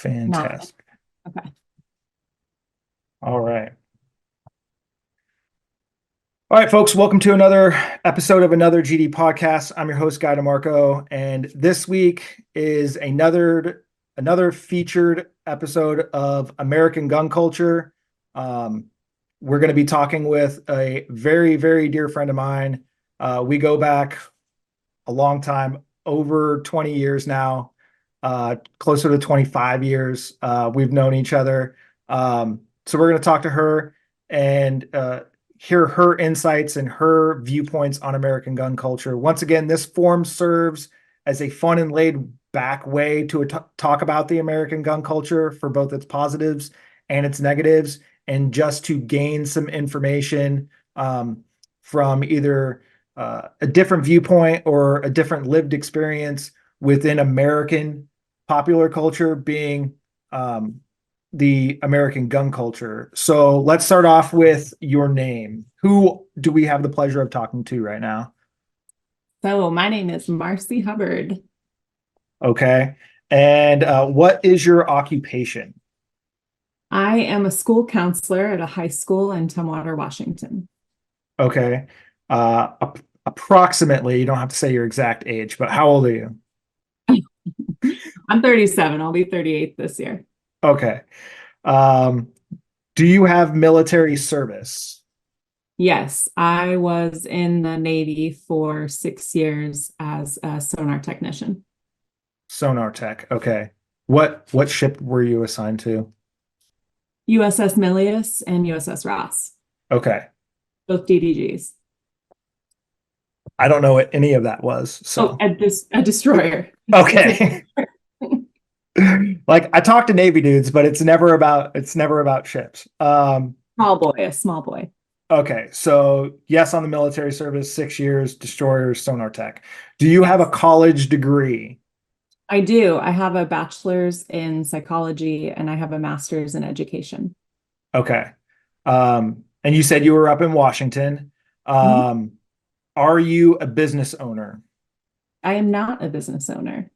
Not. Fantastic. Okay. All right. All right, folks, welcome to another episode of another GD podcast. I'm your host, Guy DeMarco, and this week is another featured episode of American gun culture. We're going to be talking with a very, very dear friend of mine. We go back a long time, over 20 years now, closer to 25 years. We've known each other. So we're going to talk to her and hear her insights and her viewpoints on American gun culture. Once again, this forum serves as a fun and laid back way to talk about the American gun culture for both its positives and its negatives, and just to gain some information from either a different viewpoint or a different lived experience within American popular culture, being the American gun culture. So let's start off with your name. Who do we have the pleasure of talking to right now? So my name is Marcie Hubbard. Okay. And what is your occupation? I am a school counselor at a high school in Tumwater, Washington. Okay. Approximately, you don't have to say your exact age, but how old are you? I'm 37. I'll be 38 this year. Okay. Um, do you have military service? Yes, I was in the Navy for 6 years as a sonar technician. Sonar tech. Okay. What ship were you assigned to? USS Milius and USS Ross, Okay. both DDGs. I don't know what any of that was. So A destroyer. okay. Like I talk to Navy dudes, but it's never about ships. A small boy. Okay, so yes, on the military service, 6 years, destroyers, sonar tech. Do you have a college degree? I do. I have a bachelor's in psychology and I have a master's in education. Okay. And you said you were up in Washington. Mhm. Are you a business owner? I am not a business owner.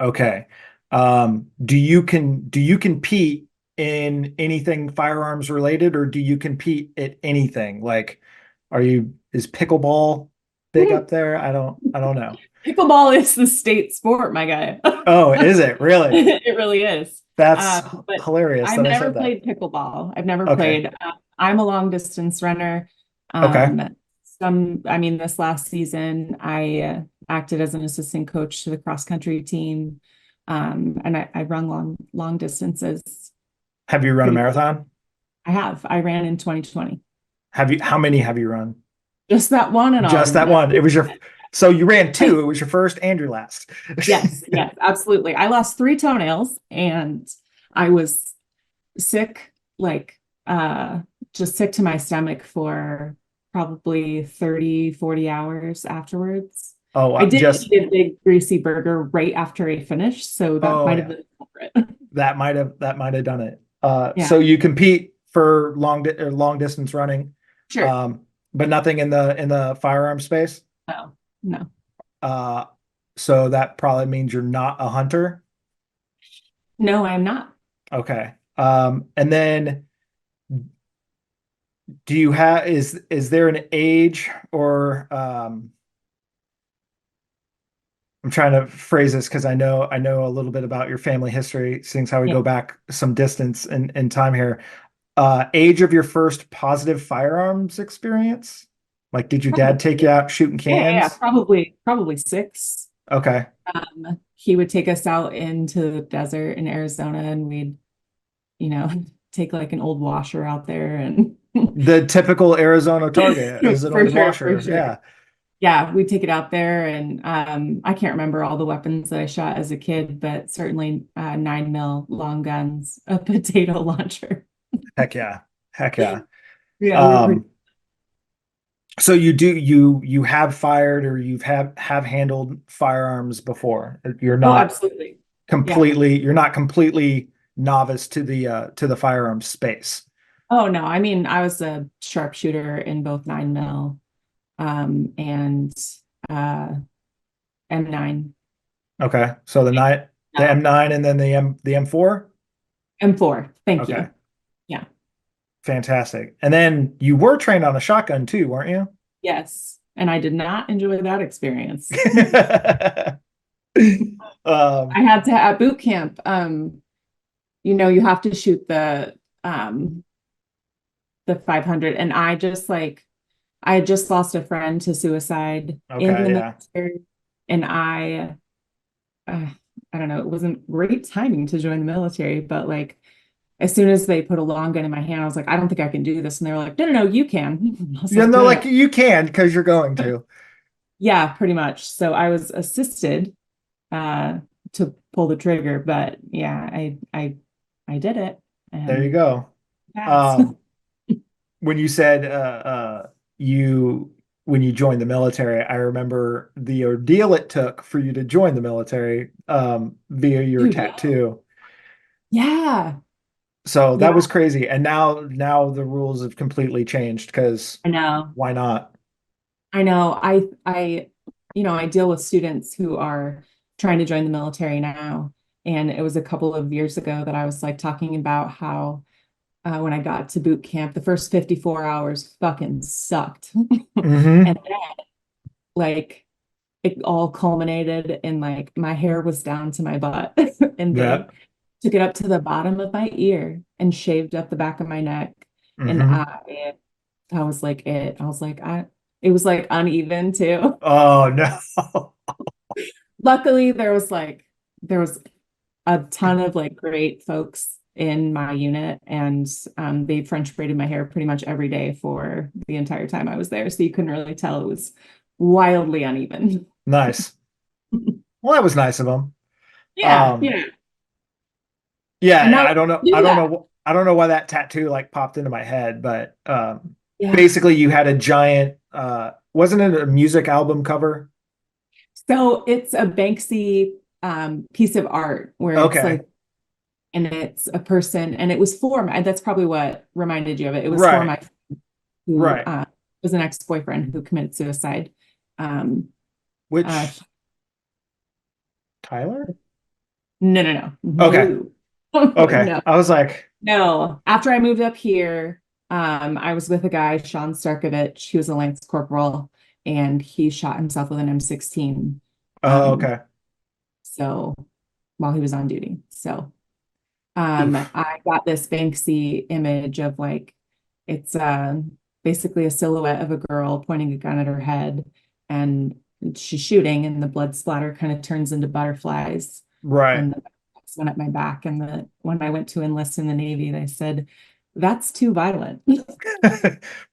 Okay. Do you compete in anything firearms related, or do you compete at anything? Like, is pickleball big up there? I don't know. Pickleball is the state sport, my guy. Oh, is it really? It really is. That's But hilarious I've that I never said that. played pickleball. I've never Okay. played. I'm a long distance runner. Okay. This last season, I acted as an assistant coach to the cross country team. And I run long distances. Have you run a Pretty, marathon? I have. I ran in 2020. How many have you run? Just that one, and Just that one. So you ran two. It was your first and your last. yes, absolutely. I lost 3 toenails and I was sick, like just sick to my stomach for probably 30, 40 hours afterwards. I Oh, did eat a big greasy burger right after I finished, so that oh might have yeah. been the culprit. That might have done it. So Yeah, you compete for long distance running, sure. um, but nothing in the firearm space. No, no. Uh, so that probably means you're not a hunter. No, I'm not. Okay. And then do you have is there an age or I'm trying to phrase this because I know a little bit about your family history, seeing how we Yeah. go back some distance in time here. Age of your first positive firearms experience? Like, did your dad take you Probably. out shooting Yeah, cans? probably 6. Okay. He would take us out into the desert in Arizona and we'd, take like an old washer out there and The typical Arizona target is an for old sure, for washer. sure. Yeah. Yeah, we'd take it out there and I can't remember all the weapons that I shot as a kid, but certainly 9 mil long guns, a potato launcher. Heck yeah. Heck yeah. Yeah, we were pretty. Um, so you have fired or have handled firearms before. You're Oh, not absolutely. Yeah. completely novice to the firearms space. Oh no, I mean, I was a sharpshooter in both 9 mil and uh M9. Okay. So the Yeah. M9 and then the M4? M4. Thank Okay, you. Yeah. fantastic. And then you were trained on a shotgun too, weren't you? Yes. And I did not enjoy that experience. Um, I had to at boot camp, you have to shoot the 500, and I had just lost a friend to suicide in the okay, yeah. military, and uh, I don't know, it wasn't great timing to join the military, but like as soon as they put a long gun in my hand, I was like, I don't think I can do this. And they were like, no, no, no, you can. I was You like, know, no, no, like no. you can because you're going to. Yeah, pretty much. So I was assisted uh to pull the trigger, but yeah, I did it There you and go. passed. Um, when you said you when you joined the military, I remember the ordeal it took for you to join the military via your Dude, yeah. tattoo. Yeah. So that Yeah, was crazy. And now the rules have completely changed because I know. why not? I know. I deal with students who are trying to join the military now. And it was a couple of years ago that I was like talking about how when I got to boot camp, the first 54 hours fucking sucked. And Hmm. then, like it all culminated in like my hair was down to my butt and Yeah. they took it up to the bottom of my ear and shaved up the back of my neck. And Hmm. I was like I was like it was like uneven too. Oh no. Luckily there was a ton of like great folks in my unit, and they French braided my hair pretty much every day for the entire time I was there. So you couldn't really tell it was wildly uneven. Nice. Well, that was nice of them. Yeah, Um, yeah. And yeah, now I don't know. do I don't that. know. I don't know why that tattoo like popped into my head, but Yeah. basically you had a giant wasn't it a music album cover? So it's a Banksy piece of art where it's Okay. like, and it's a person, and it was for my, that's probably what reminded you of it. It was for Right. my who Right. was an ex-boyfriend who committed suicide. Um, uh, Which Tyler? no, no, no, Okay. no, Okay. no, I was like, no. After I moved up here, I was with a guy, Sean Starkovich. He was a Lance Corporal, and he shot himself with an M16. oh, Um, okay. so while he was on duty. So Oof. I got this Banksy image of like it's basically a silhouette of a girl pointing a gun at her head, and she's shooting, and the blood splatter kind of turns into butterflies, Right. and the went up my back. And when I went to enlist in the Navy, they said that's too violent.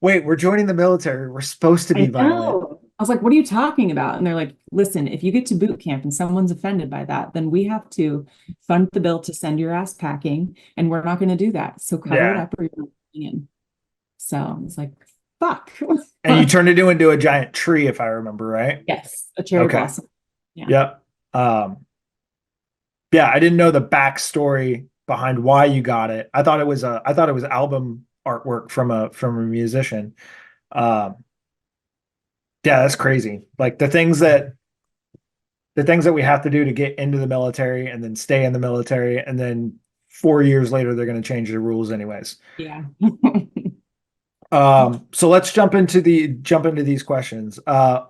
Wait, we're joining the military. We're supposed to be I violent. know. I was like, what are you talking about? And they're like, listen, if you get to boot camp and someone's offended by that, then we have to fund the bill to send your ass packing, and we're not going to do that. So cover it Yeah. up or you're not going in. So I was like, fuck. And you turned it into a giant tree, if I remember right. Yes, a cherry Okay. blossom. Yeah. Yep. Yeah, I didn't know the backstory behind why you got it. I thought it was album artwork from a musician. Um, yeah, that's crazy. Like the things that we have to do to get into the military and then stay in the military, and then 4 years later they're going to change the rules anyways. Yeah. So let's jump into these questions.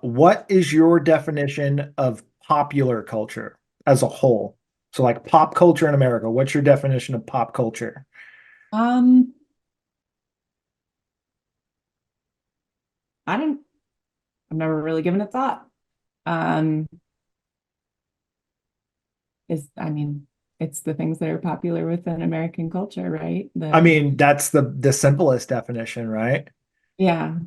What is your definition of popular culture as a whole? So like pop culture in America, what's your definition of pop culture? Um, I don't, I've never really given it thought. Um, I mean, it's the things that are popular within American culture, right? I mean, that's the simplest definition, right? Yeah,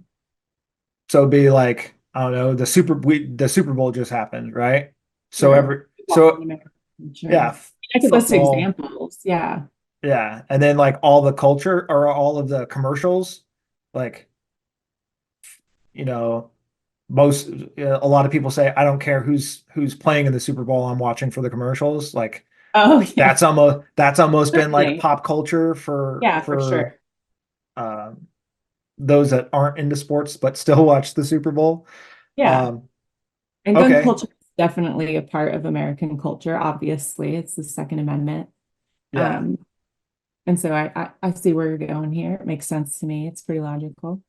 So it'd be like, I don't know, the Super Bowl just happened, right? So sure. every Football in so American culture. yeah, I could list football, examples. Yeah. yeah, and then like all the culture or all of the commercials, like you know, most a lot of people say, I don't care who's playing in the Super Bowl, I'm watching for the commercials. Like Oh, yeah. that's almost been like Certainly. pop culture Yeah, for for sure. um, those that aren't into sports but still watch the Super Bowl. Yeah. Um, And gun okay, culture is definitely a part of American culture. Obviously, it's the Second Amendment. yeah. Um, And so I see where you're going here. It makes sense to me. It's pretty logical.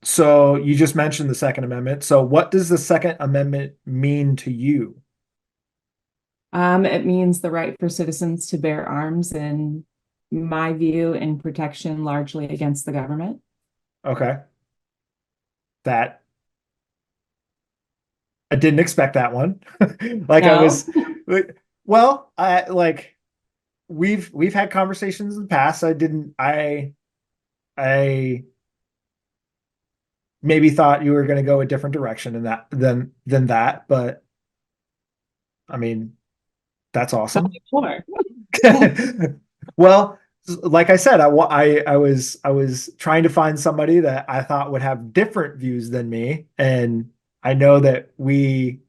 So you just mentioned the Second Amendment. So what does the Second Amendment mean to you? It means the right for citizens to bear arms, in my view, in protection largely against the government. Okay. That I didn't expect that one. Like I No. was like, well, I like we've had conversations in the past. I maybe thought you were going to go a different direction in that than that, but I mean, that's Tell awesome. me more. Well, like I said, I was trying to find somebody that I thought would have different views than me, and I know that we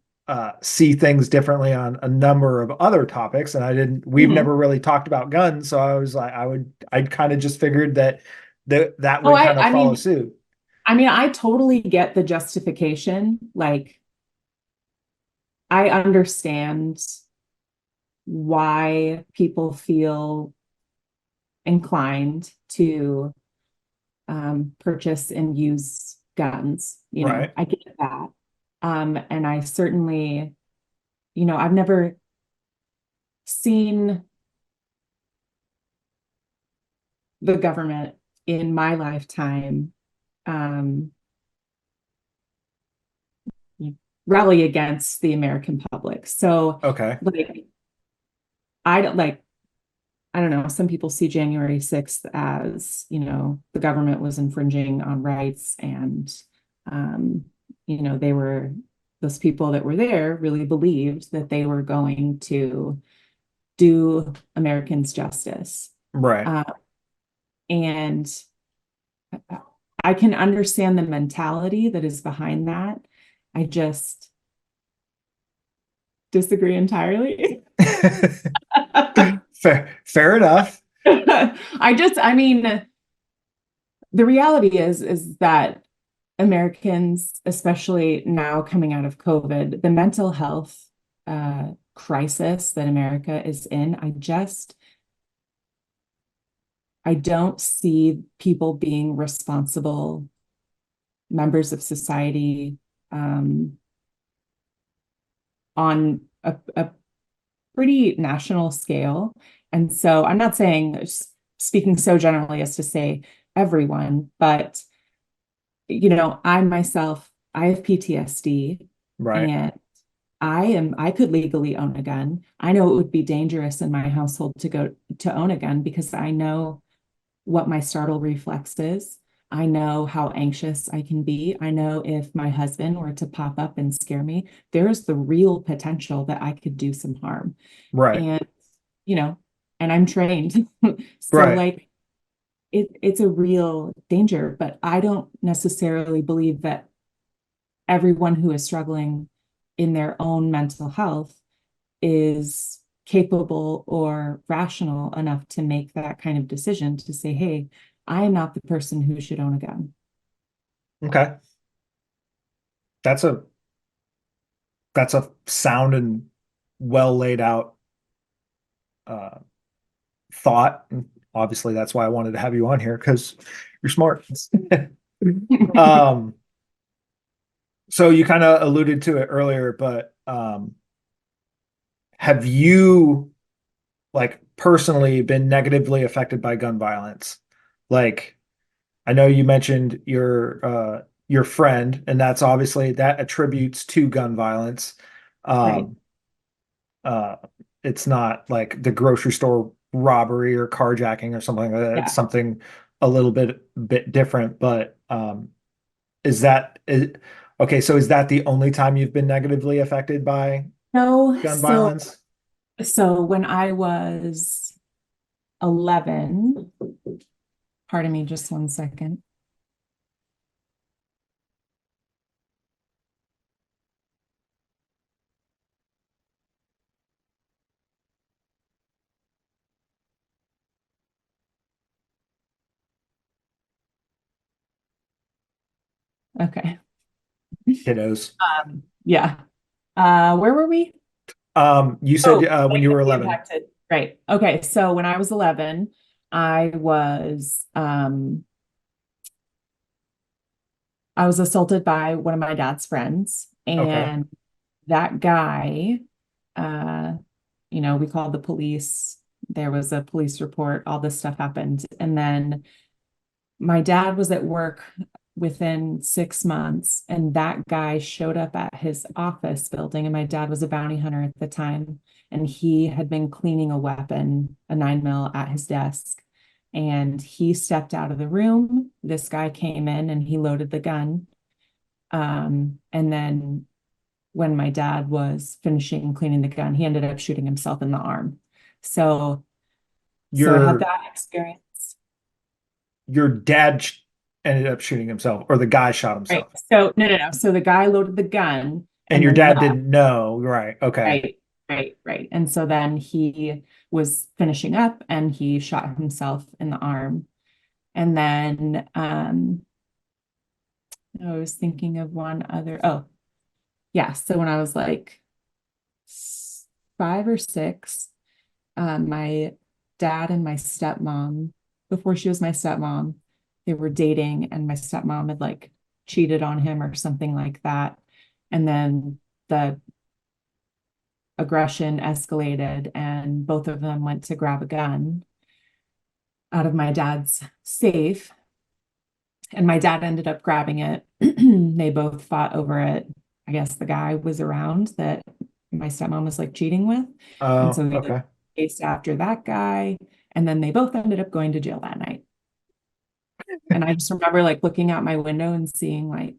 see things differently on a number of other topics, and we've Mhm. never really talked about guns, so I was like, I'd kind of just figured that Oh, would kind of follow suit. I totally get the justification. Like, I understand why people feel inclined to purchase and use guns. Right, I get that. And I certainly, I've never seen the government in my lifetime um, rally against the American public. So, okay, like, I don't know, some people see January 6th as, the government was infringing on rights and, um, they were, those people that were there really believed that they were going to do Americans justice. right. Uh, and I can understand the mentality that is behind that. I just disagree entirely. Fair enough. I mean, the reality is that Americans, especially now coming out of COVID, the mental health crisis that America is in, I don't see people being responsible members of society um, on a pretty national scale. And so I'm not saying, speaking so generally as to say everyone, but I myself, I have PTSD, Right, and I could legally own a gun. I know it would be dangerous in my household to own a gun because I know what my startle reflex is. I know how anxious I can be. I know if my husband were to pop up and scare me, there's the real potential that I could do some harm. right, And, you know, and I'm trained. So right. like it's a real danger, but I don't necessarily believe that everyone who is struggling in their own mental health is capable or rational enough to make that kind of decision to say, hey, I am not the person who should own a gun. Okay. That's a that's a sound and well laid out uh, thought. And obviously, that's why I wanted to have you on here because you're smart. Um, so you kind of alluded to it earlier, but have you like personally been negatively affected by gun violence? Like, I know you mentioned your friend, and that's obviously that attributes to gun violence. Right. Um, uh, it's not like the grocery store robbery or carjacking or something like that. It's Yeah. something a little bit different. But is that is, okay? So is that the only time you've been negatively affected by No, gun violence? so when I was 11, pardon me just one second. Okay. Kiddos. Yeah. Where were we? You said Oh, when you were negatively 11. impacted. Right. Okay. So when I was 11, I was um I was assaulted by one of my dad's friends, Okay. and that guy, uh, we called the police. There was a police report, all this stuff happened. And then my dad was at work within 6 months, and that guy showed up at his office building. And my dad was a bounty hunter at the time, and he had been cleaning a weapon, a 9mm, at his desk. And he stepped out of the room. This guy came in and he loaded the gun. And then when my dad was finishing cleaning the gun, he ended up shooting himself in the arm. So, so I had Your that experience. your dad ended up shooting himself, or the guy shot Right. himself, So no, no, no. So the guy loaded the gun and and your then dad left. didn't know. Right. Okay. Right, right, right. And so then he was finishing up and he shot himself in the arm. And then I was thinking of one other. Oh, yeah. So when I was like 5 or 6, my dad and my stepmom, before she was my stepmom, they were dating, and my stepmom had like cheated on him or something like that. And then the aggression escalated, and both of them went to grab a gun out of my dad's safe. And my dad ended up grabbing it. They both fought over it. I guess the guy was around that my stepmom was like cheating with. And Oh, so they like okay. chased after that guy. And then they both ended up going to jail that night. And I just remember like looking out my window and seeing like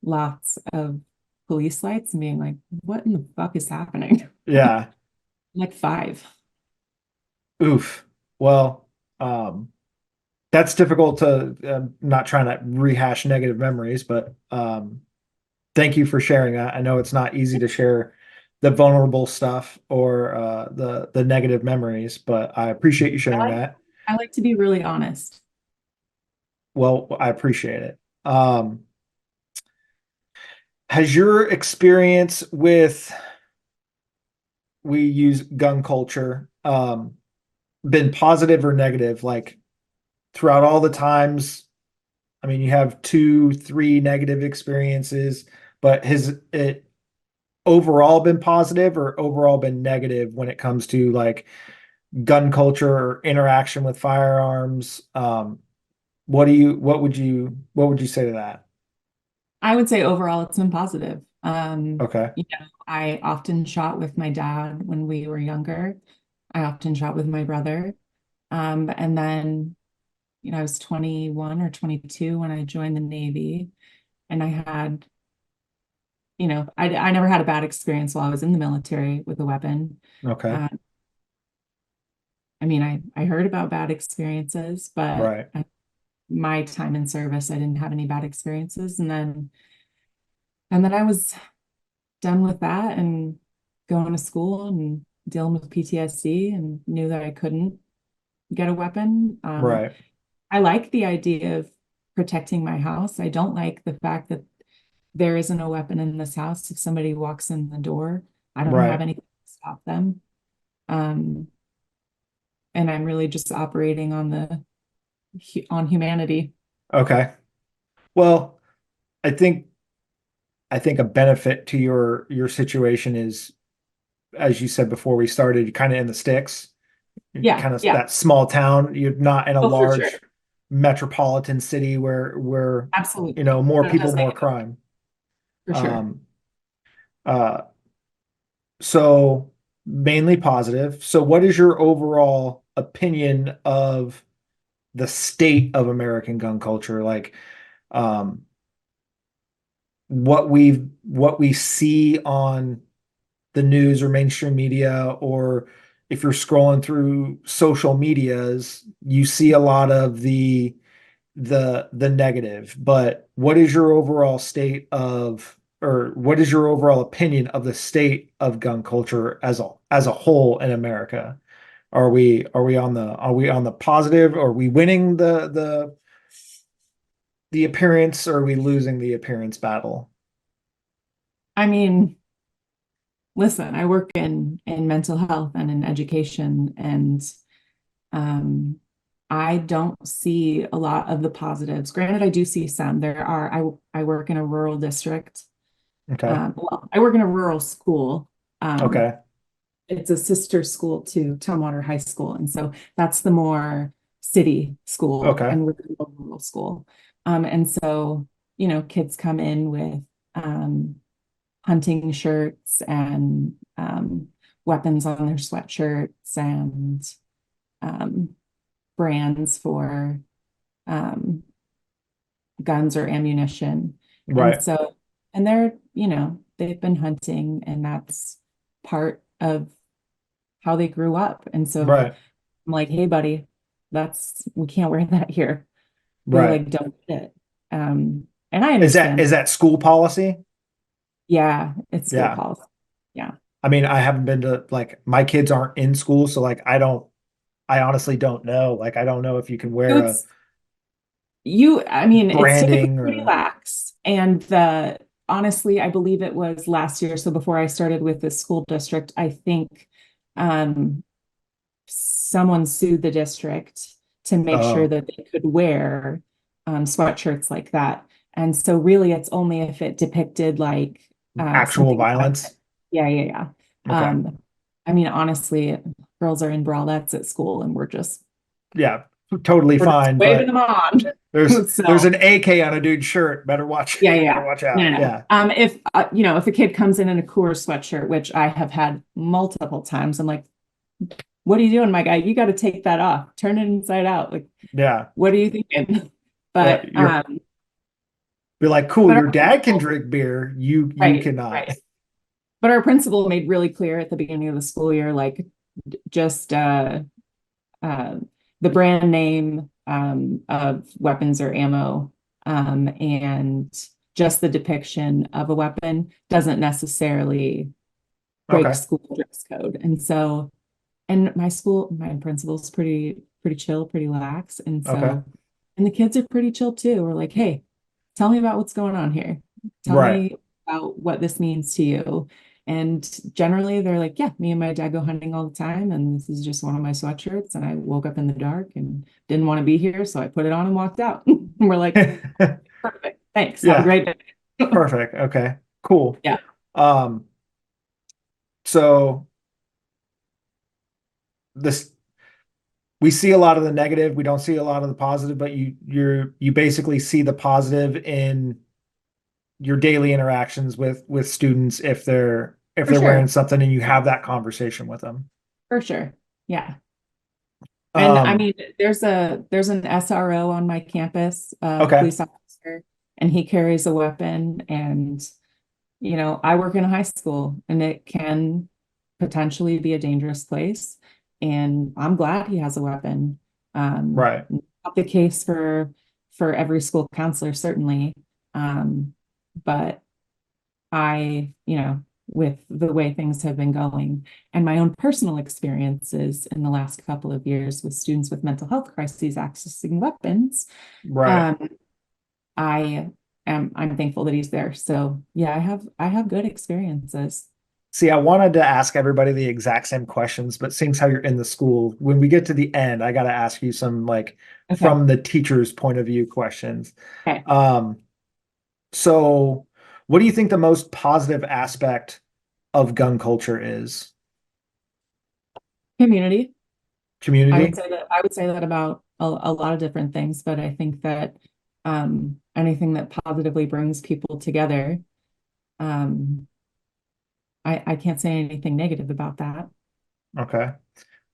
lots of police lights and being like, what in the fuck is happening? Yeah. Like 5. Oof. Well, that's difficult to, not trying to rehash negative memories, but thank you for sharing that. I know it's not easy to share the vulnerable stuff, or the negative memories, but I appreciate you I sharing like that. I like to be really honest. Well, I appreciate it. Has your experience with, we use gun culture, been positive or negative? Like, throughout all the times, I mean, you have two, three negative experiences, but has it overall been positive or overall been negative when it comes to like gun culture or interaction with firearms? What would you say to that? I would say overall it's been positive. Okay. I often shot with my dad when we were younger. I often shot with my brother. And then, I was 21 or 22 when I joined the Navy, and I never had a bad experience while I was in the military with a weapon. Okay. Uh, I mean, I heard about bad experiences, but Right. my time in service, I didn't have any bad experiences. And then I was done with that and going to school and dealing with PTSD, and knew that I couldn't get a weapon. Right. I like the idea of protecting my house. I don't like the fact that there isn't a weapon in this house. If somebody walks in the door, I don't have Right. anything to stop them. Um, and I'm really just operating on humanity. Okay. Well, I think I think a benefit to your situation is, as you said before we started, you're kind of in the sticks. You're Yeah, kind of yeah. that small town. You're not in a Oh, for sure. large metropolitan city where Absolutely. more That people, does make more a difference, crime. for sure. Um, uh, so mainly positive. So what is your overall opinion of the state of American gun culture? Like, um, what we see on the news or mainstream media, or if you're scrolling through social medias, you see a lot of the negative. But what is your overall state of, or what is your overall opinion of the state of gun culture as a whole in America? Are we on the positive? Are we winning the appearance, or are we losing the appearance battle? I mean, listen, I work in mental health and in education, and um, I don't see a lot of the positives. Granted, I do see some. I work in a rural district. Okay. Well, I work in a rural school. Um, Okay. it's a sister school to Tumwater High School, and so that's the more city school, Okay. and we're a rural school. And so, kids come in with um, hunting shirts and weapons on their sweatshirts and um, brands for um, guns or ammunition. And Right. so, and they've been hunting, and that's part of how they grew up. And so Right. I'm like, hey, buddy, we can't wear that here. They Right. like don't get it. And I Is that understand. is that school policy? Yeah, it's school Yeah. policy. Yeah. I mean, I haven't been to like my kids aren't in school, so like I honestly don't know. Like I don't know if you can So wear a I mean, it's typically branding pretty or lax. And honestly, I believe it was last year. So before I started with the school district, I think um, someone sued the district to make sure oh, that they could wear sweatshirts like that. And so really it's only if it depicted like actual something violent. violence. Yeah, yeah, yeah. Okay. I mean, honestly, girls are in bralettes at school and Yeah, totally we're just fine, waving but them on. there's So an AK on a dude's shirt. Better watch, yeah, better yeah. watch No, out. no, no. Yeah. If a kid comes in a Coors sweatshirt, which I have had multiple times, I'm like, what are you doing, my guy? You got to take that off. Turn it inside out. Like, Yeah. what are you thinking? Yeah. But You're be like, cool, but our your dad can principal, drink beer. You right, cannot. right. But our principal made really clear at the beginning of the school year, like just uh the brand name of weapons or ammo and just the depiction of a weapon doesn't necessarily break Okay. school dress code. And so, and my principal's pretty chill, pretty lax. And Okay. so, and the kids are pretty chill too. We're like, hey, tell me about what's going on here. Tell Right. me about what this means to you. And generally they're like, yeah, me and my dad go hunting all the time. And this is just one of my sweatshirts. And I woke up in the dark and didn't want to be here. So I put it on and walked out. And we're like, perfect. Thanks. Have a Yeah. great day. Perfect. Okay. Cool. Yeah, Um, so this we see a lot of the negative, we don't see a lot of the positive, but you basically see the positive in your daily interactions with students if for they're wearing sure. something and you have that conversation with them. For sure. Yeah. And I Um, mean, there's an SRO on my campus, a okay. police officer, and he carries a weapon. And I work in a high school, and it can potentially be a dangerous place. And I'm glad he has a weapon. Right. Not the case for every school counselor, certainly. Um, but with the way things have been going and my own personal experiences in the last couple of years with students with mental health crises accessing weapons, Right. um, I'm thankful that he's there. So yeah, I have good experiences. See, I wanted to ask everybody the exact same questions, but seeing how you're in the school, when we get to the end, I got to ask you some like Okay. from the teacher's point of view questions. Okay. Um, so what do you think the most positive aspect of gun culture is? Community. Community? I would say that about a lot of different things, but I think that anything that positively brings people together, um, I can't say anything negative about that. Okay.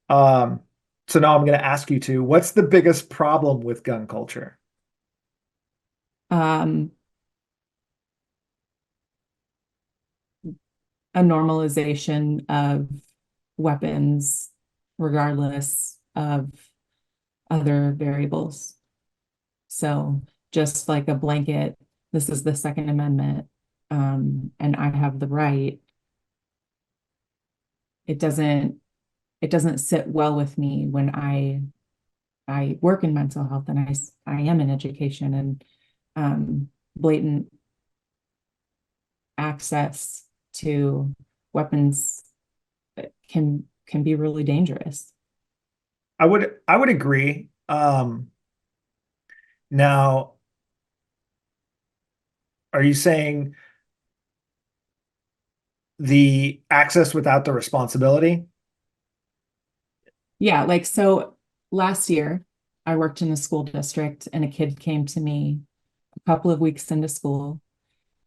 Um, so now I'm going to ask you to, what's the biggest problem with gun culture? Um, a normalization of weapons, regardless of other variables. So just like a blanket, this is the Second Amendment, and I have the right. It doesn't it doesn't sit well with me when I work in mental health and I am in education and blatant access to weapons can be really dangerous. I would agree. Now, are you saying the access without the responsibility? Yeah, like so last year I worked in a school district and a kid came to me a couple of weeks into school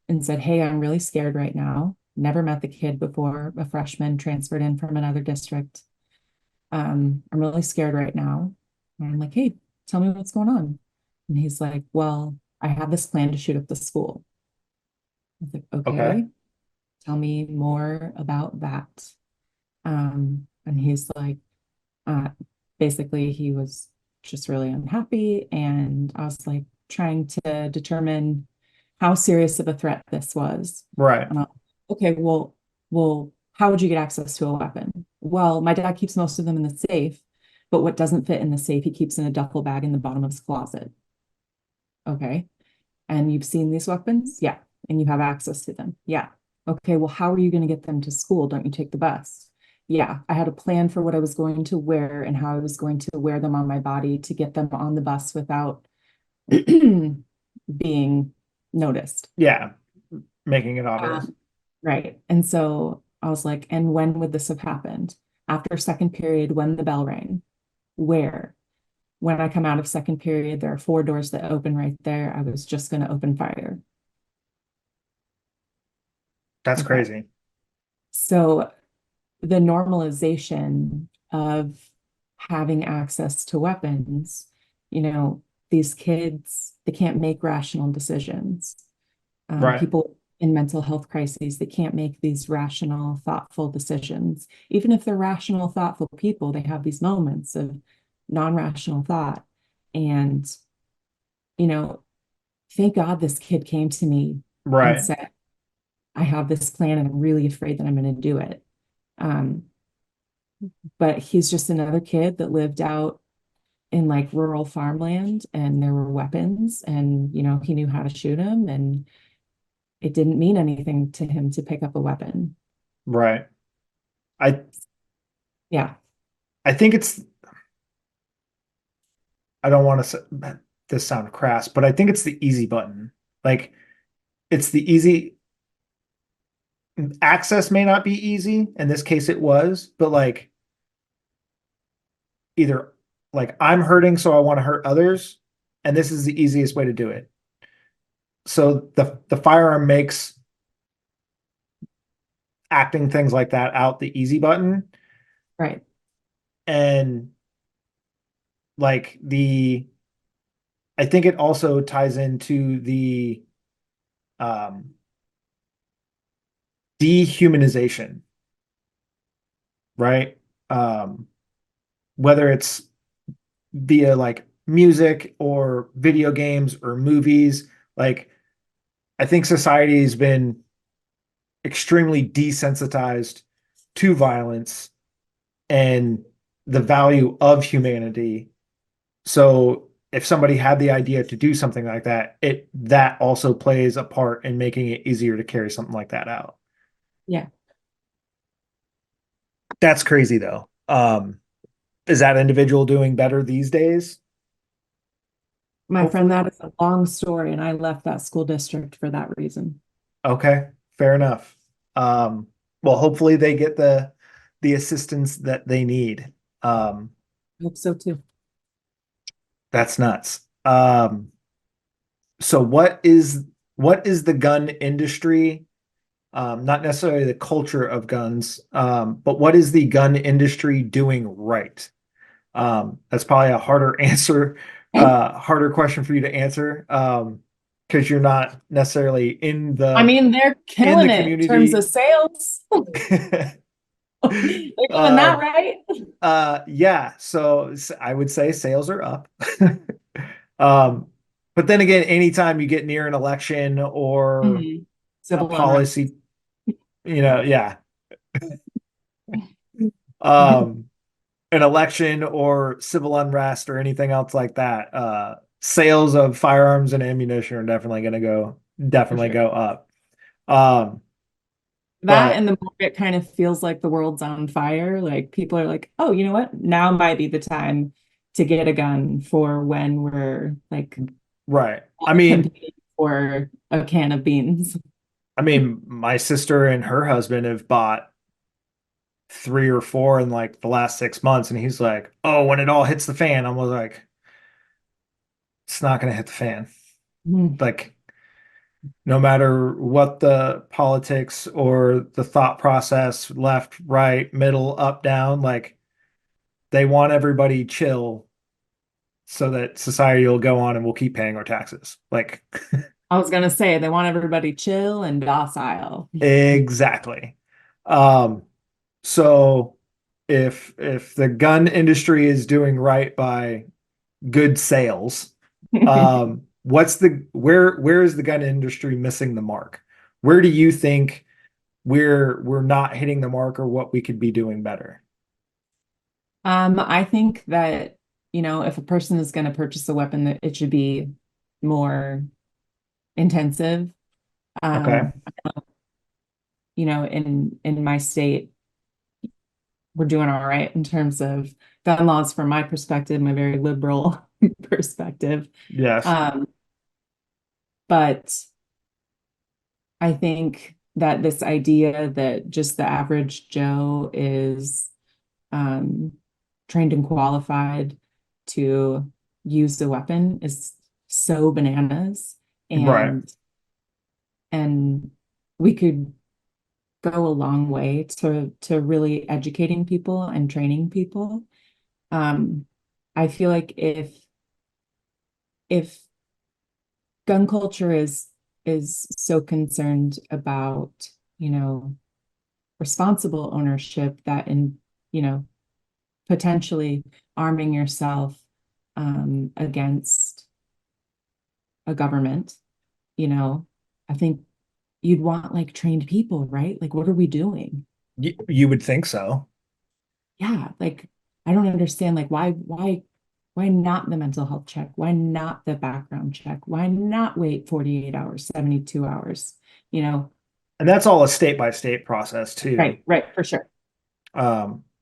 and said, "Hey, I'm really scared right now. Never met the kid before, a freshman transferred in from another district. I'm really scared right now." And I'm like, "Hey, tell me what's going on." And he's like, "Well, I have this plan to shoot up the school." I was like, Okay. "Okay, tell me more about that." And he's like, uh, basically, he was just really unhappy. And I was like trying to determine how serious of a threat this was. Right. And okay, well, how would you get access to a weapon? Well, my dad keeps most of them in the safe, but what doesn't fit in the safe, he keeps in a duffel bag in the bottom of his closet. Okay. And you've seen these weapons? Yeah. And you have access to them? Yeah. Okay. Well, how are you going to get them to school? Don't you take the bus? Yeah. I had a plan for what I was going to wear and how I was going to wear them on my body to get them on the bus without being noticed. Yeah. Making it obvious. Right. And so I was like, and when would this have happened? After second period, when the bell rang? Where? When I come out of second period, there are 4 doors that open right there. I was just going to open fire. That's Okay. crazy. So the normalization of having access to weapons, you know, these kids, they can't make rational decisions. Right. People in mental health crises, they can't make these rational, thoughtful decisions. Even if they're rational, thoughtful people, they have these moments of non-rational thought. And, you know, thank God this kid came to me and Right. said, "I have this plan and I'm really afraid that I'm going to do it." Um, but he's just another kid that lived out in like rural farmland and there were weapons and, you know, he knew how to shoot them and it didn't mean anything to him to pick up a weapon. Right. I Yeah. I think it's I don't want to say this sound crass, but I think it's the easy button. Like it's the easy access may not be easy. In this case it was, but like either like I'm hurting so I want to hurt others and this is the easiest way to do it. So the firearm makes acting things like that out the easy button Right. and like the I think it also ties into the um dehumanization, right? Whether it's via like music or video games or movies, like I think society has been extremely desensitized to violence and the value of humanity. So if somebody had the idea to do something like that, it that also plays a part in making it easier to carry something like that out. Yeah. That's crazy though. Is that individual doing better these days? My friend, Hopefully. that is a long story, and I left that school district for that reason. Okay, fair enough. Um, well, hopefully they get the assistance that they need. Um, I hope so too. that's nuts. So what is the gun industry? Not necessarily the culture of guns, but what is the gun industry doing right? That's probably a harder answer, harder question for you to answer, because you're not necessarily I mean, they're in the killing it in terms of community. sales. They're doing that Um, right. yeah, so I would say sales are up. Um, but then again, anytime you get near an election or Mhm. a Civil unrest. policy, yeah, um, an election or civil unrest or anything else like that, sales of firearms and ammunition are definitely going to For definitely sure. go up. Um, That But and the market kind of feels like the world's on fire. Like people are like, oh, you know what? Now might be the time to get a gun for when we're like right. competing for a can of beans. My sister and her husband have bought three or four in like the last 6 months, and he's like, "Oh, when it all hits the fan," I'm like, "It's not going to hit the fan." Mm. Like, no matter what the politics or the thought process, left, right, middle, up, down, like they want everybody chill so that society will go on and we'll keep paying our taxes. Like, I was gonna say they want everybody chill and docile. exactly. Um, so if the gun industry is doing right by good sales, where is the gun industry missing the mark? Where do you think we're not hitting the mark, or what we could be doing better? I think that, if a person is going to purchase a weapon, that it should be more intensive. Okay. Um, in my state, we're doing all right in terms of gun laws from my perspective, my very liberal perspective. Yes. Um, but I think that this idea that just the average Joe is um, trained and qualified to use the weapon is so bananas. Right. And we could go a long way to really educating people and training people. I feel like if gun culture is so concerned about, responsible ownership, that in, you know, potentially arming yourself against a government, you know, I think you'd want like trained people, right? Like, what are we doing? You would think so. Yeah, like I don't understand, like why not the mental health check? Why not the background check? Why not wait 48 hours, 72 hours? You know, And that's all a state by state process too. right, for sure.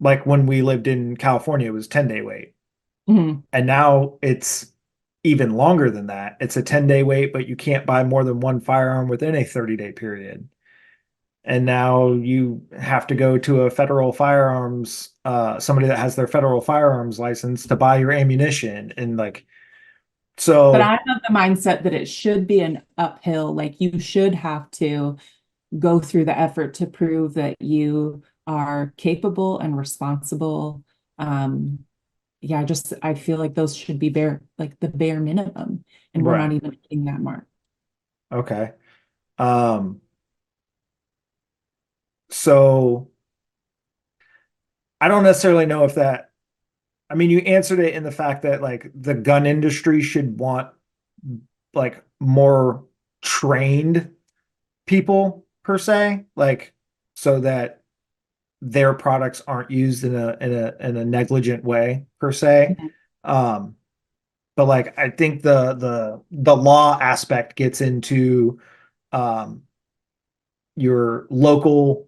Like when we lived in California, it was 10-day wait. Mhm. And now it's even longer than that. It's a 10-day wait, but you can't buy more than one firearm within a 30-day period. And now you have to go to a federal firearms, somebody that has their federal firearms license to buy your ammunition. And like, But so, I'm of the mindset that it should be an uphill, like you should have to go through the effort to prove that you are capable and responsible. Um, yeah, I feel like those should be like the bare minimum, and we're right. not even hitting that mark. Okay. Um, so I don't necessarily know if that, you answered it in the fact that like the gun industry should want like more trained people per se, like so that their products aren't used in a negligent way per se. Um, but like I think the law aspect gets into um your local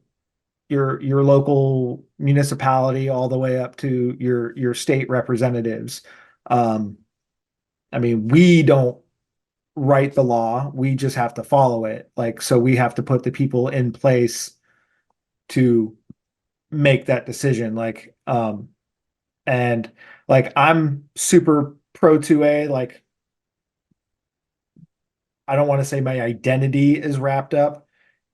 your local municipality all the way up to your state representatives. Um, we don't write the law, we just have to follow it. Like, so we have to put the people in place to make that decision. And like I'm super pro 2A. Like, I don't want to say my identity is wrapped up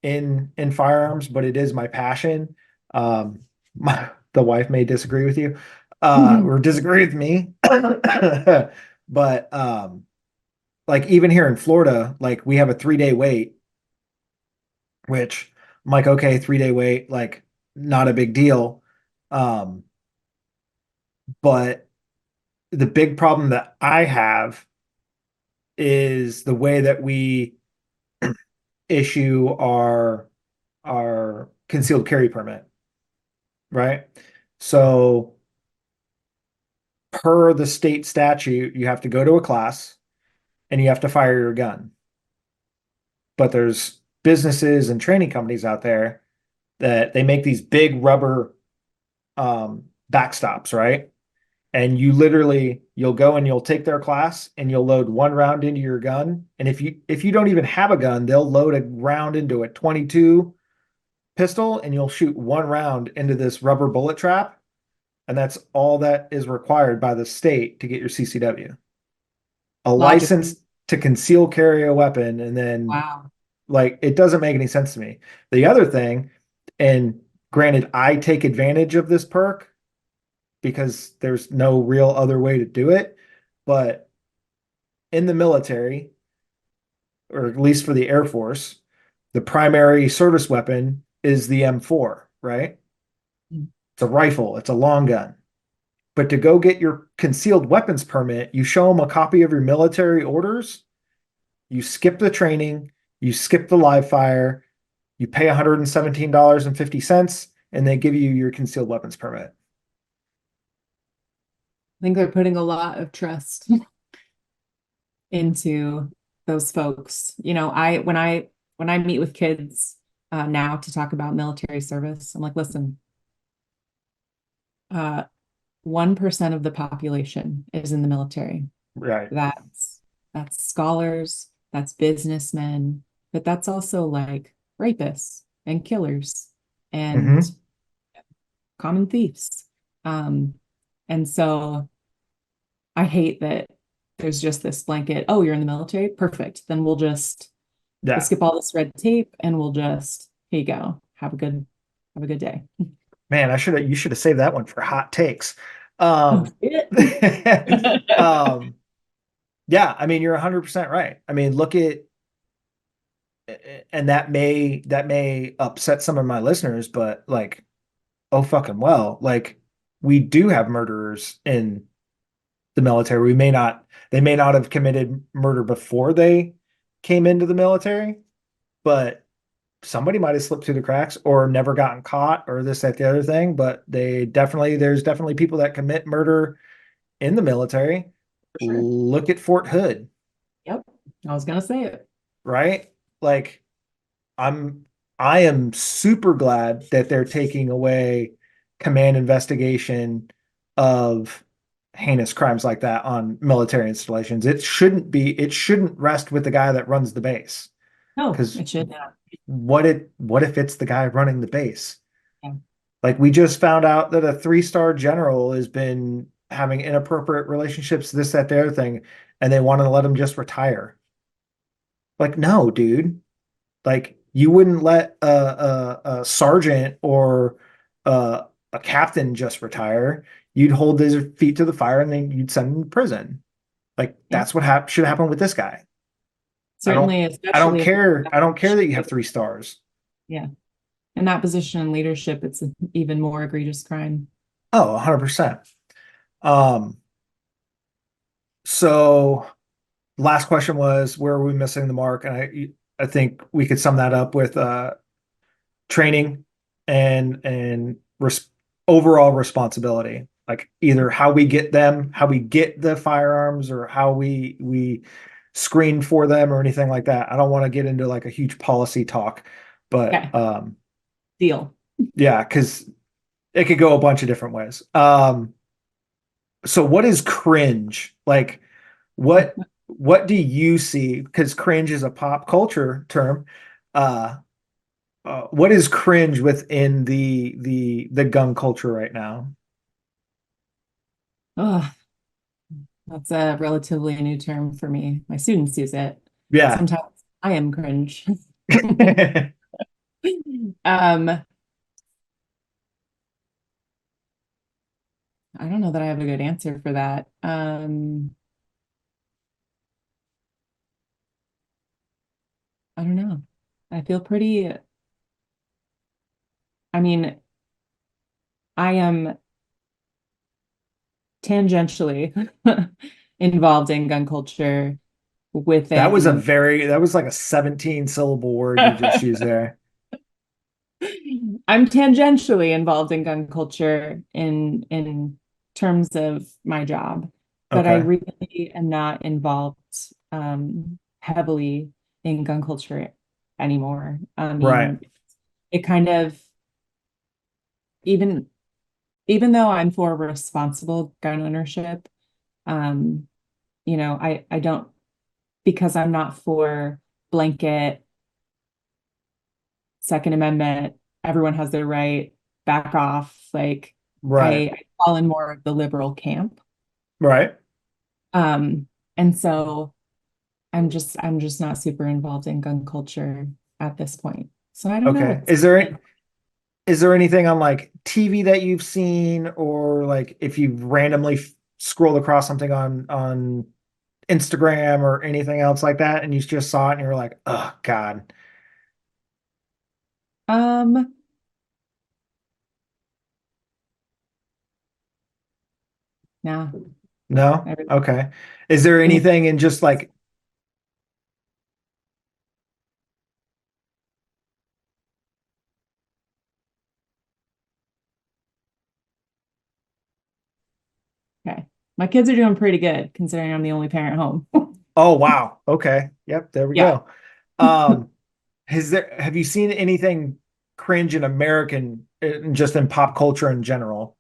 in firearms, but it is my passion. The wife may disagree with you, or disagree with me. But like even here in Florida, like we have a 3-day wait, which I'm like, okay, 3-day wait, like not a big deal. Um, but the big problem that I have is the way that we issue our concealed carry permit, right? So per the state statute, you have to go to a class and you have to fire your gun. But there's businesses and training companies out there that they make these big rubber backstops, right? And you'll go and you'll take their class and you'll load one round into your gun. And if you don't even have a gun, they'll load a round into a 22 pistol and you'll shoot one round into this rubber bullet trap. And that's all that is required by the state to get your CCW. A Logically. license to conceal carry a weapon. And then, Wow. like, it doesn't make any sense to me. The other thing, and granted, I take advantage of this perk because there's no real other way to do it. But in the military, or at least for the Air Force, the primary service weapon is the M4, right? It's a rifle, it's a long gun. But to go get your concealed weapons permit, you show them a copy of your military orders, you skip the training, you skip the live fire, you pay $117.50, and they give you your concealed weapons permit. I think they're putting a lot of trust into those folks. You know, when I meet with kids now to talk about military service, I'm like, listen, 1% of the population is in the military. Right. That's scholars, that's businessmen, but that's also like rapists and killers and Mm-hmm. common thieves. And so I hate that there's just this blanket, oh, you're in the military? Perfect. Then we'll Yeah. skip all this red tape and we'll just, here you go. Have a good day. Man, you should have saved that one for hot takes. Oh, shit. um, yeah, I mean, you're 100% right. I mean, look at, and that may upset some of my listeners, but like, oh fucking well, like we do have murderers in the military. They may not have committed murder before they came into the military, but somebody might have slipped through the cracks or never gotten caught or this, that, the other thing. But there's definitely people that commit murder in the military. For sure. Look at Fort Hood, Yep. I was gonna say it. right? Like I'm I am super glad that they're taking away command investigation of heinous crimes like that on military installations. It shouldn't rest with the guy that runs the base. No, Because it should not. what if it's the guy running the base? Yeah. Like we just found out that a 3-star general has been having inappropriate relationships, this, that, the other thing, and they want to let him just retire. Like, no, dude. Like you wouldn't let a sergeant or a captain just retire. You'd hold his feet to the fire and then you'd send him to prison. Like Yeah. that's what should happen with this guy. Certainly, I don't especially if care. I don't care that you have 3 stars. yeah, in that position in leadership, it's an even more egregious crime. Oh, 100%. Um, so last question was where are we missing the mark? And I think we could sum that up with training and overall responsibility. Like either how we get the firearms, or how we screen for them, or anything like that. I don't want to get into like a huge policy talk, but Okay, deal. yeah, because it could go a bunch of different ways. So what is cringe? Like what do you see? Because cringe is a pop culture term. Uh, what is cringe within the gun culture right now? Oh, that's a relatively new term for me. My students use it. Yeah. Sometimes I am cringe. Um, I don't know that I have a good answer for that. I don't know. I feel pretty, I mean, I am tangentially involved in gun culture within That was like a 17 syllable word you just used there. I'm tangentially involved in gun culture in terms of my job, but I Okay. really am not involved heavily in gun culture anymore. I Right. mean, it kind of even even though I'm for responsible gun ownership, um, I don't, because I'm not for blanket Second Amendment, everyone has their right, back off. Like Right. I fall in more of the liberal camp. Right. And so I'm just not super involved in gun culture at this point. So I don't know Okay. what's Is there anything on like TV that you've seen, or like if you randomly scrolled across something on Instagram or anything else like that, and you just saw it and you're like, oh God. um nah, No? I really, Okay. Is there any anything in just like, okay. My kids are doing pretty good considering I'm the only parent home. oh wow. Okay. Yep, there we Yeah. go. Have you seen anything cringe in just in pop culture in general?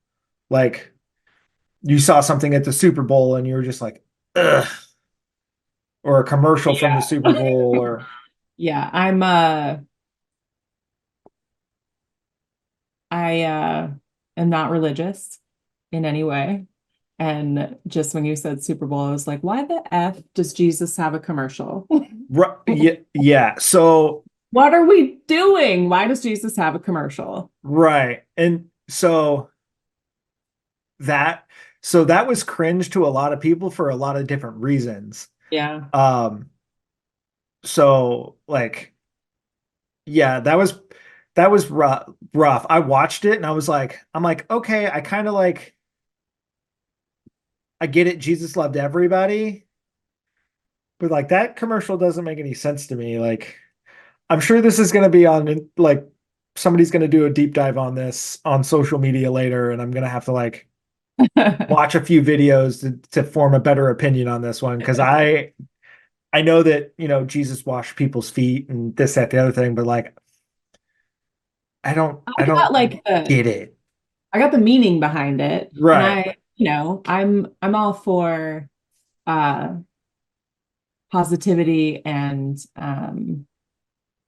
Like you saw something at the Super Bowl and you were just like, ugh, or a commercial from the Super Yeah. Bowl or Yeah, I am not religious in any way. And just when you said Super Bowl, I was like, why the F does Jesus have a commercial? Yeah, yeah. So What are we doing? Why does Jesus have a commercial? right. And that that was cringe to a lot of people for a lot of different reasons. Yeah. Um so like yeah, that was rough. I watched it and I'm like, okay, I kind of like I get it, Jesus loved everybody, but like that commercial doesn't make any sense to me. Like I'm sure this is going to be on like somebody's going to do a deep dive on this on social media later, and I'm going to have to like watch a few videos to form a better opinion on this one because I know that Jesus washed people's feet and this that the other thing, but like I I got don't like the get it. I got the meaning behind it. And Right. I'm all for uh positivity and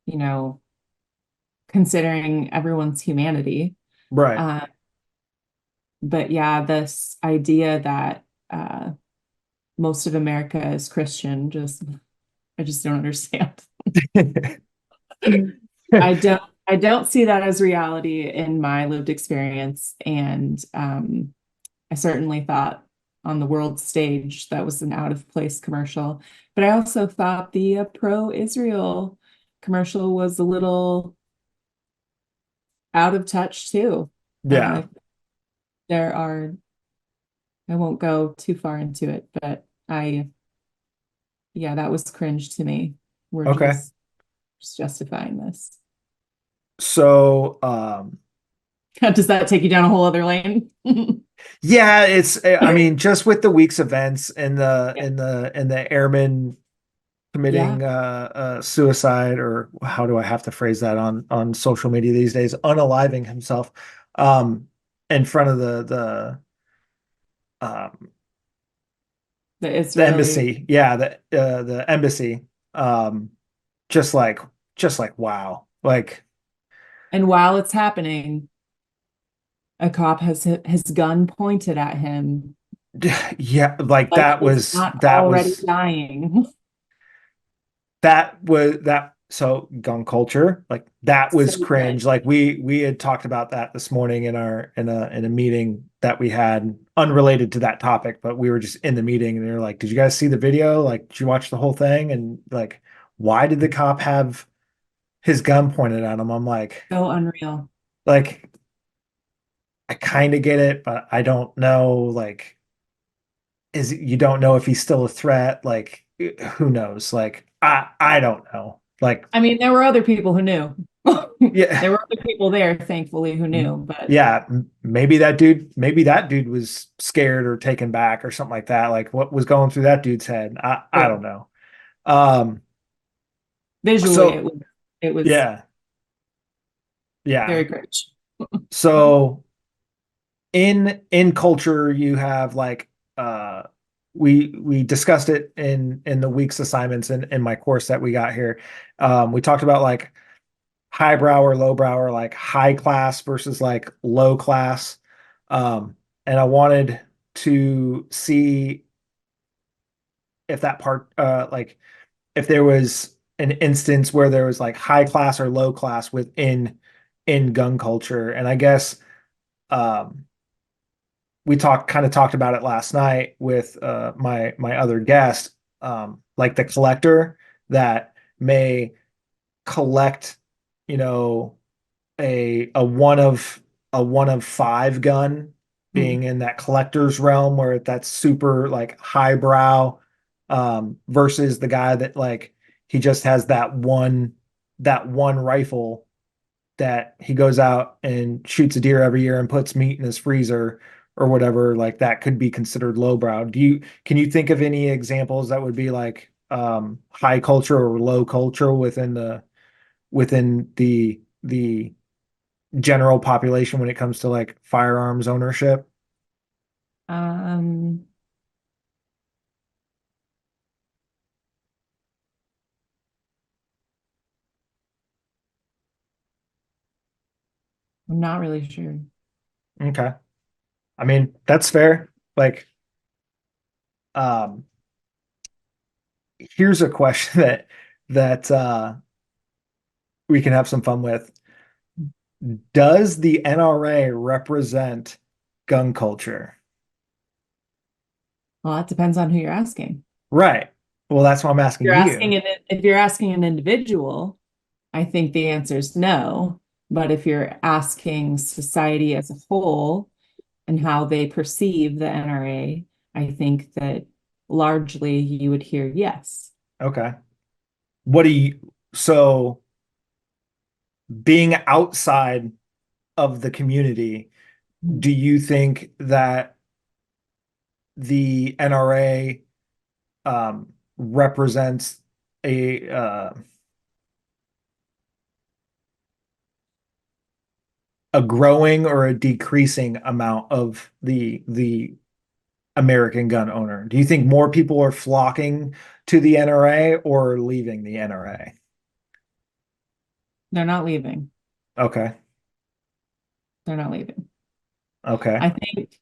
you know, considering everyone's humanity. Right. Uh, but yeah, this idea that most of America is Christian, I just don't understand. I don't see that as reality in my lived experience. And I certainly thought on the world stage that was an out of place commercial. But I also thought the pro-Israel commercial was a little out of touch too. Yeah. Uh, there are, I won't go too far into it, but yeah, that was cringe to me. We're Okay. just justifying this. So, Does that take you down a whole other lane? yeah, I mean, just with the week's events and Yeah. the airman Yeah. committing suicide, or how do I have to phrase that on social media these days, unaliving himself um in front of um The the Israeli. embassy. Yeah, the embassy. Um just like wow. Like And while it's happening, a cop has his gun pointed at him yeah, like like he's not already dying. that so gun culture, like that So was good. cringe. Like we had talked about that this morning in our in a meeting that we had unrelated to that topic, but we were just in the meeting and they were like, did you guys see the video? Like, did you watch the whole thing? And like, why did the cop have his gun pointed at him? I'm So unreal. like I kind of get it, but I don't know, like, you don't know if he's still a threat. Like, who knows? Like, I don't know. Like, I mean, there were other people who knew. yeah, There were other people there, thankfully, who knew, but yeah, maybe that dude was scared or taken back or something like that. Like, what was going through that dude's head? I don't true. know. Um, Visually so it was yeah, yeah. very great. So in culture you have like we discussed it in the week's assignments in my course that we got here. We talked about like highbrow or lowbrow, or like high class versus like low class. And I wanted to see if that part, like if there was an instance where there was like high class or low class within in gun culture. And I guess um, we talked about it last night with my other guest, like the collector that may collect, you know, a one of five gun, Mm. being in that collector's realm where that's super like highbrow, versus the guy that like he just has that one rifle that he goes out and shoots a deer every year and puts meat in his freezer or whatever. Like that could be considered lowbrow. Can you think of any examples that would be like high culture or low culture within the general population when it comes to like firearms ownership? Um, I'm not really sure. Okay. I mean, that's fair. Like, um, here's a question that we can have some fun with. Does the NRA represent gun culture? Well, that depends on who you're asking. Right. Well, that's why I'm asking You're you. asking an, if you're asking an individual, I think the answer is no. But if you're asking society as a whole and how they perceive the NRA, I think that largely you would hear yes. Okay. What do you, so being outside of the community, do you think that the NRA represents a growing or a decreasing amount of the American gun owner? Do you think more people are flocking to the NRA or leaving the NRA? They're not leaving. Okay. They're not leaving. Okay. I think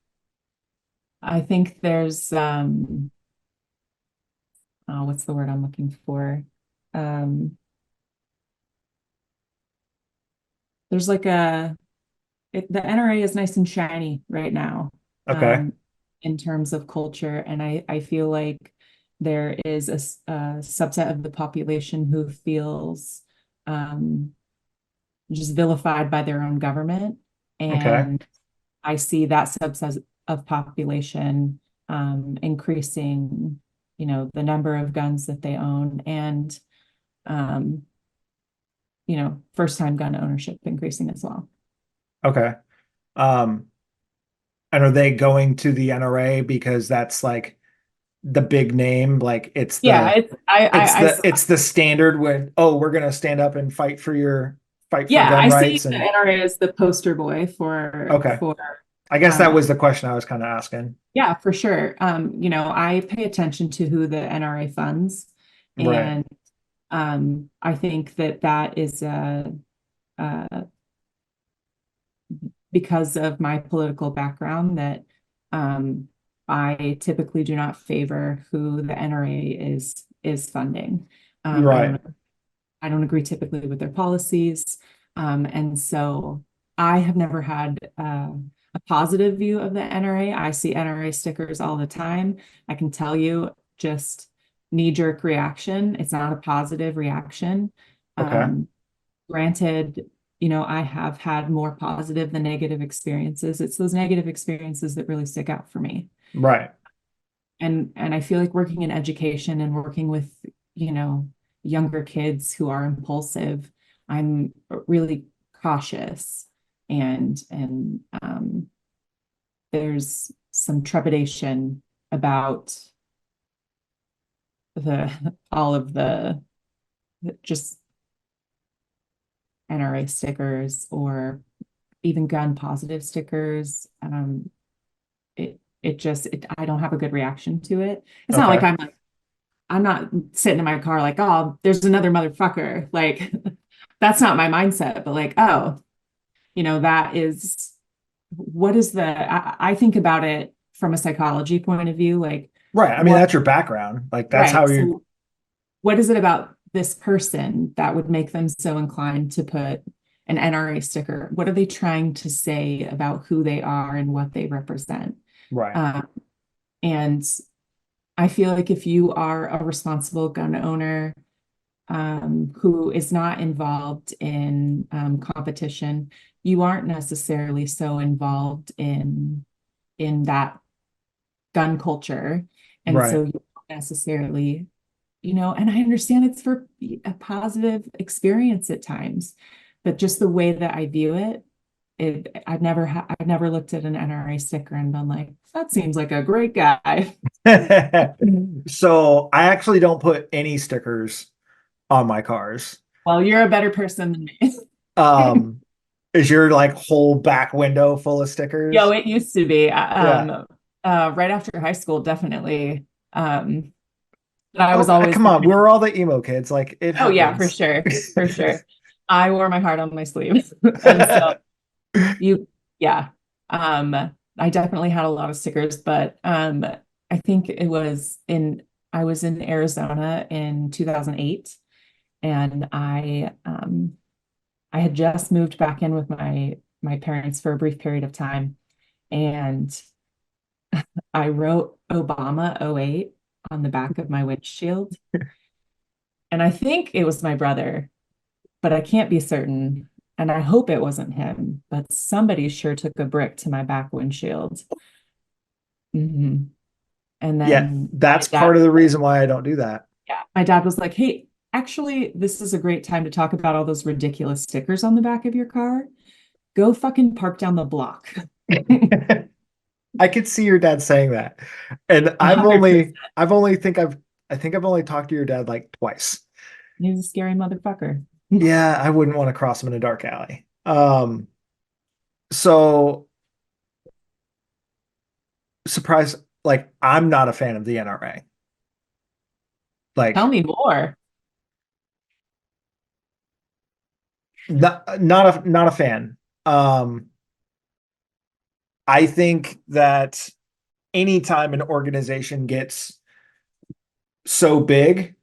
I think there's oh, what's the word I'm looking for? Um, there's like the NRA is nice and shiny right now, Okay. in terms of culture, and I feel like there is a subset of the population who feels um, just vilified by their own government, Okay. and I see that subset of population increasing, the number of guns that they own, and um, first time gun ownership increasing as well. Okay. Um, and are they going to the NRA because that's like the big name? Like Yeah, it's it's the standard when, oh, we're gonna stand up and fight for yeah, gun I see rights. the And NRA as the poster boy for okay. for I guess that um was the question I was kind of asking. yeah, for sure. I pay attention to who the NRA funds, Right. and I think that that is uh because of my political background that um I typically do not favor who the NRA is funding. Right. I don't agree typically with their policies. And so I have never had a positive view of the NRA. I see NRA stickers all the time. I can tell you just knee-jerk reaction. It's not a positive reaction. Okay. Um, Granted, I have had more positive than negative experiences. It's those negative experiences that really stick out for me. Right. And I feel like working in education and working with, you know, younger kids who are impulsive, I'm really cautious, and there's some trepidation about the all of the just NRA stickers or even gun positive stickers. I don't have a good reaction to it. It's not like Okay. I'm not sitting in my car like, oh, there's another motherfucker. Like that's not my mindset, but like, oh, that is what is I think about it from a psychology point of view, like Right. I mean, what, that's your background. Like that's how right. you, So what is it about this person that would make them so inclined to put an NRA sticker? What are they trying to say about who they are and what they represent? right. Um, and I feel like if you are a responsible gun owner who is not involved in competition, you aren't necessarily so involved in that gun culture, and Right. so you don't necessarily, and I understand it's for a positive experience at times, but just the way that I view it, I've never looked at an NRA sticker and been like, that seems like a great guy. So I actually don't put any stickers on my cars. Well, you're a better person than me. Um, is your like whole back window full of Yo, stickers? it used to be Yeah. right after high school, definitely. But I was Oh, always come the on. kind We're all the emo kids. Like it oh yeah, for happens. sure, for sure. I wore my heart on my sleeve, and so you, yeah. Um, I definitely had a lot of stickers, but I think I was in Arizona in 2008, and I had just moved back in with my parents for a brief period of time, and I wrote Obama '08 on the back of my windshield. And I think it was my brother, but I can't be certain. And I hope it wasn't him, but somebody sure took a brick to my back windshield. hmm And Yeah, then that's part of the reason why I don't do that. yeah, my dad was like, hey, actually, this is a great time to talk about all those ridiculous stickers on the back of your car. Go fucking park down the block. I could see your dad saying that. And 100%. I think I've only talked to your dad like twice. He's a scary motherfucker. Yeah, I wouldn't want to cross him in a dark alley. So surprise, like I'm not a fan of the NRA. Tell Like me more. not a fan. Um, I think that anytime an organization gets so big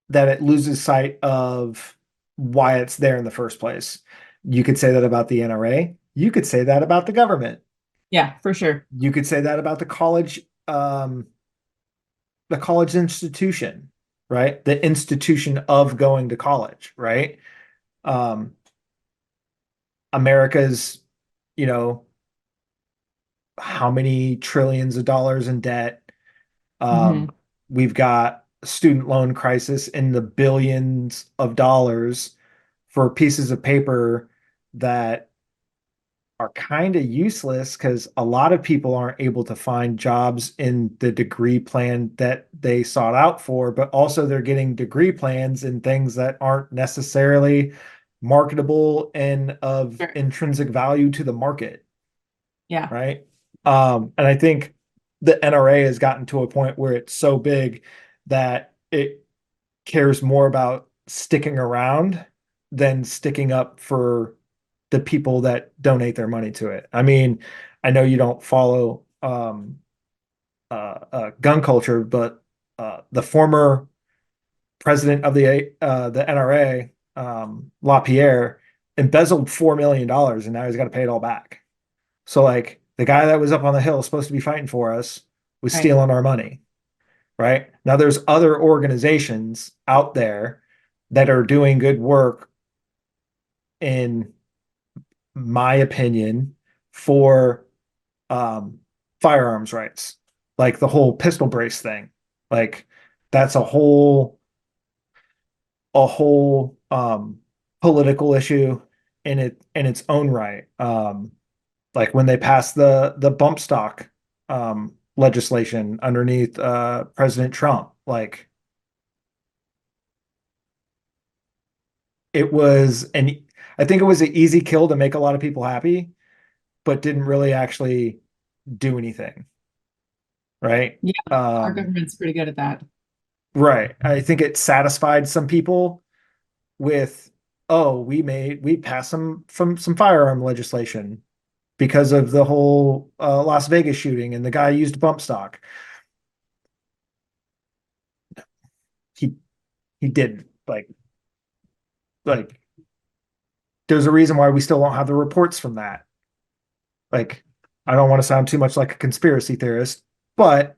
that it loses sight of why it's there in the first place. You could say that about the NRA. You could say that about the government. Yeah, for sure. You could say that about the college institution, right? The institution of going to college, right? Um, America's, you know, how many trillions of dollars in debt. hmm Um, we've got a student loan crisis in the billions of dollars for pieces of paper that are kind of useless because a lot of people aren't able to find jobs in the degree plan that they sought out for, but also they're getting degree plans in things that aren't necessarily marketable and of Sure. intrinsic value to the market, Yeah. right? And I think the NRA has gotten to a point where it's so big that it cares more about sticking around than sticking up for the people that donate their money to it. I mean, I know you don't follow gun culture, but the former president of the NRA, LaPierre, embezzled $4 million, and now he's got to pay it all back. So, like, the guy that was up on the hill supposed to be fighting for us was Right. stealing our money, right? Now, there's other organizations out there that are doing good work, in my opinion, for um, firearms rights, like the whole pistol brace thing. Like that's a whole political issue in its own right. Like when they passed the bump stock legislation underneath President Trump, like it was an I think it was an easy kill to make a lot of people happy, but didn't really actually do anything, right? Yeah, our Um, government's pretty good at that. right. I think it satisfied some people with, oh, we passed some firearm legislation because of the whole Las Vegas shooting and the guy used bump stock. He he didn't. Like there's a reason why we still don't have the reports from that. Like, I don't want to sound too much like a conspiracy theorist, but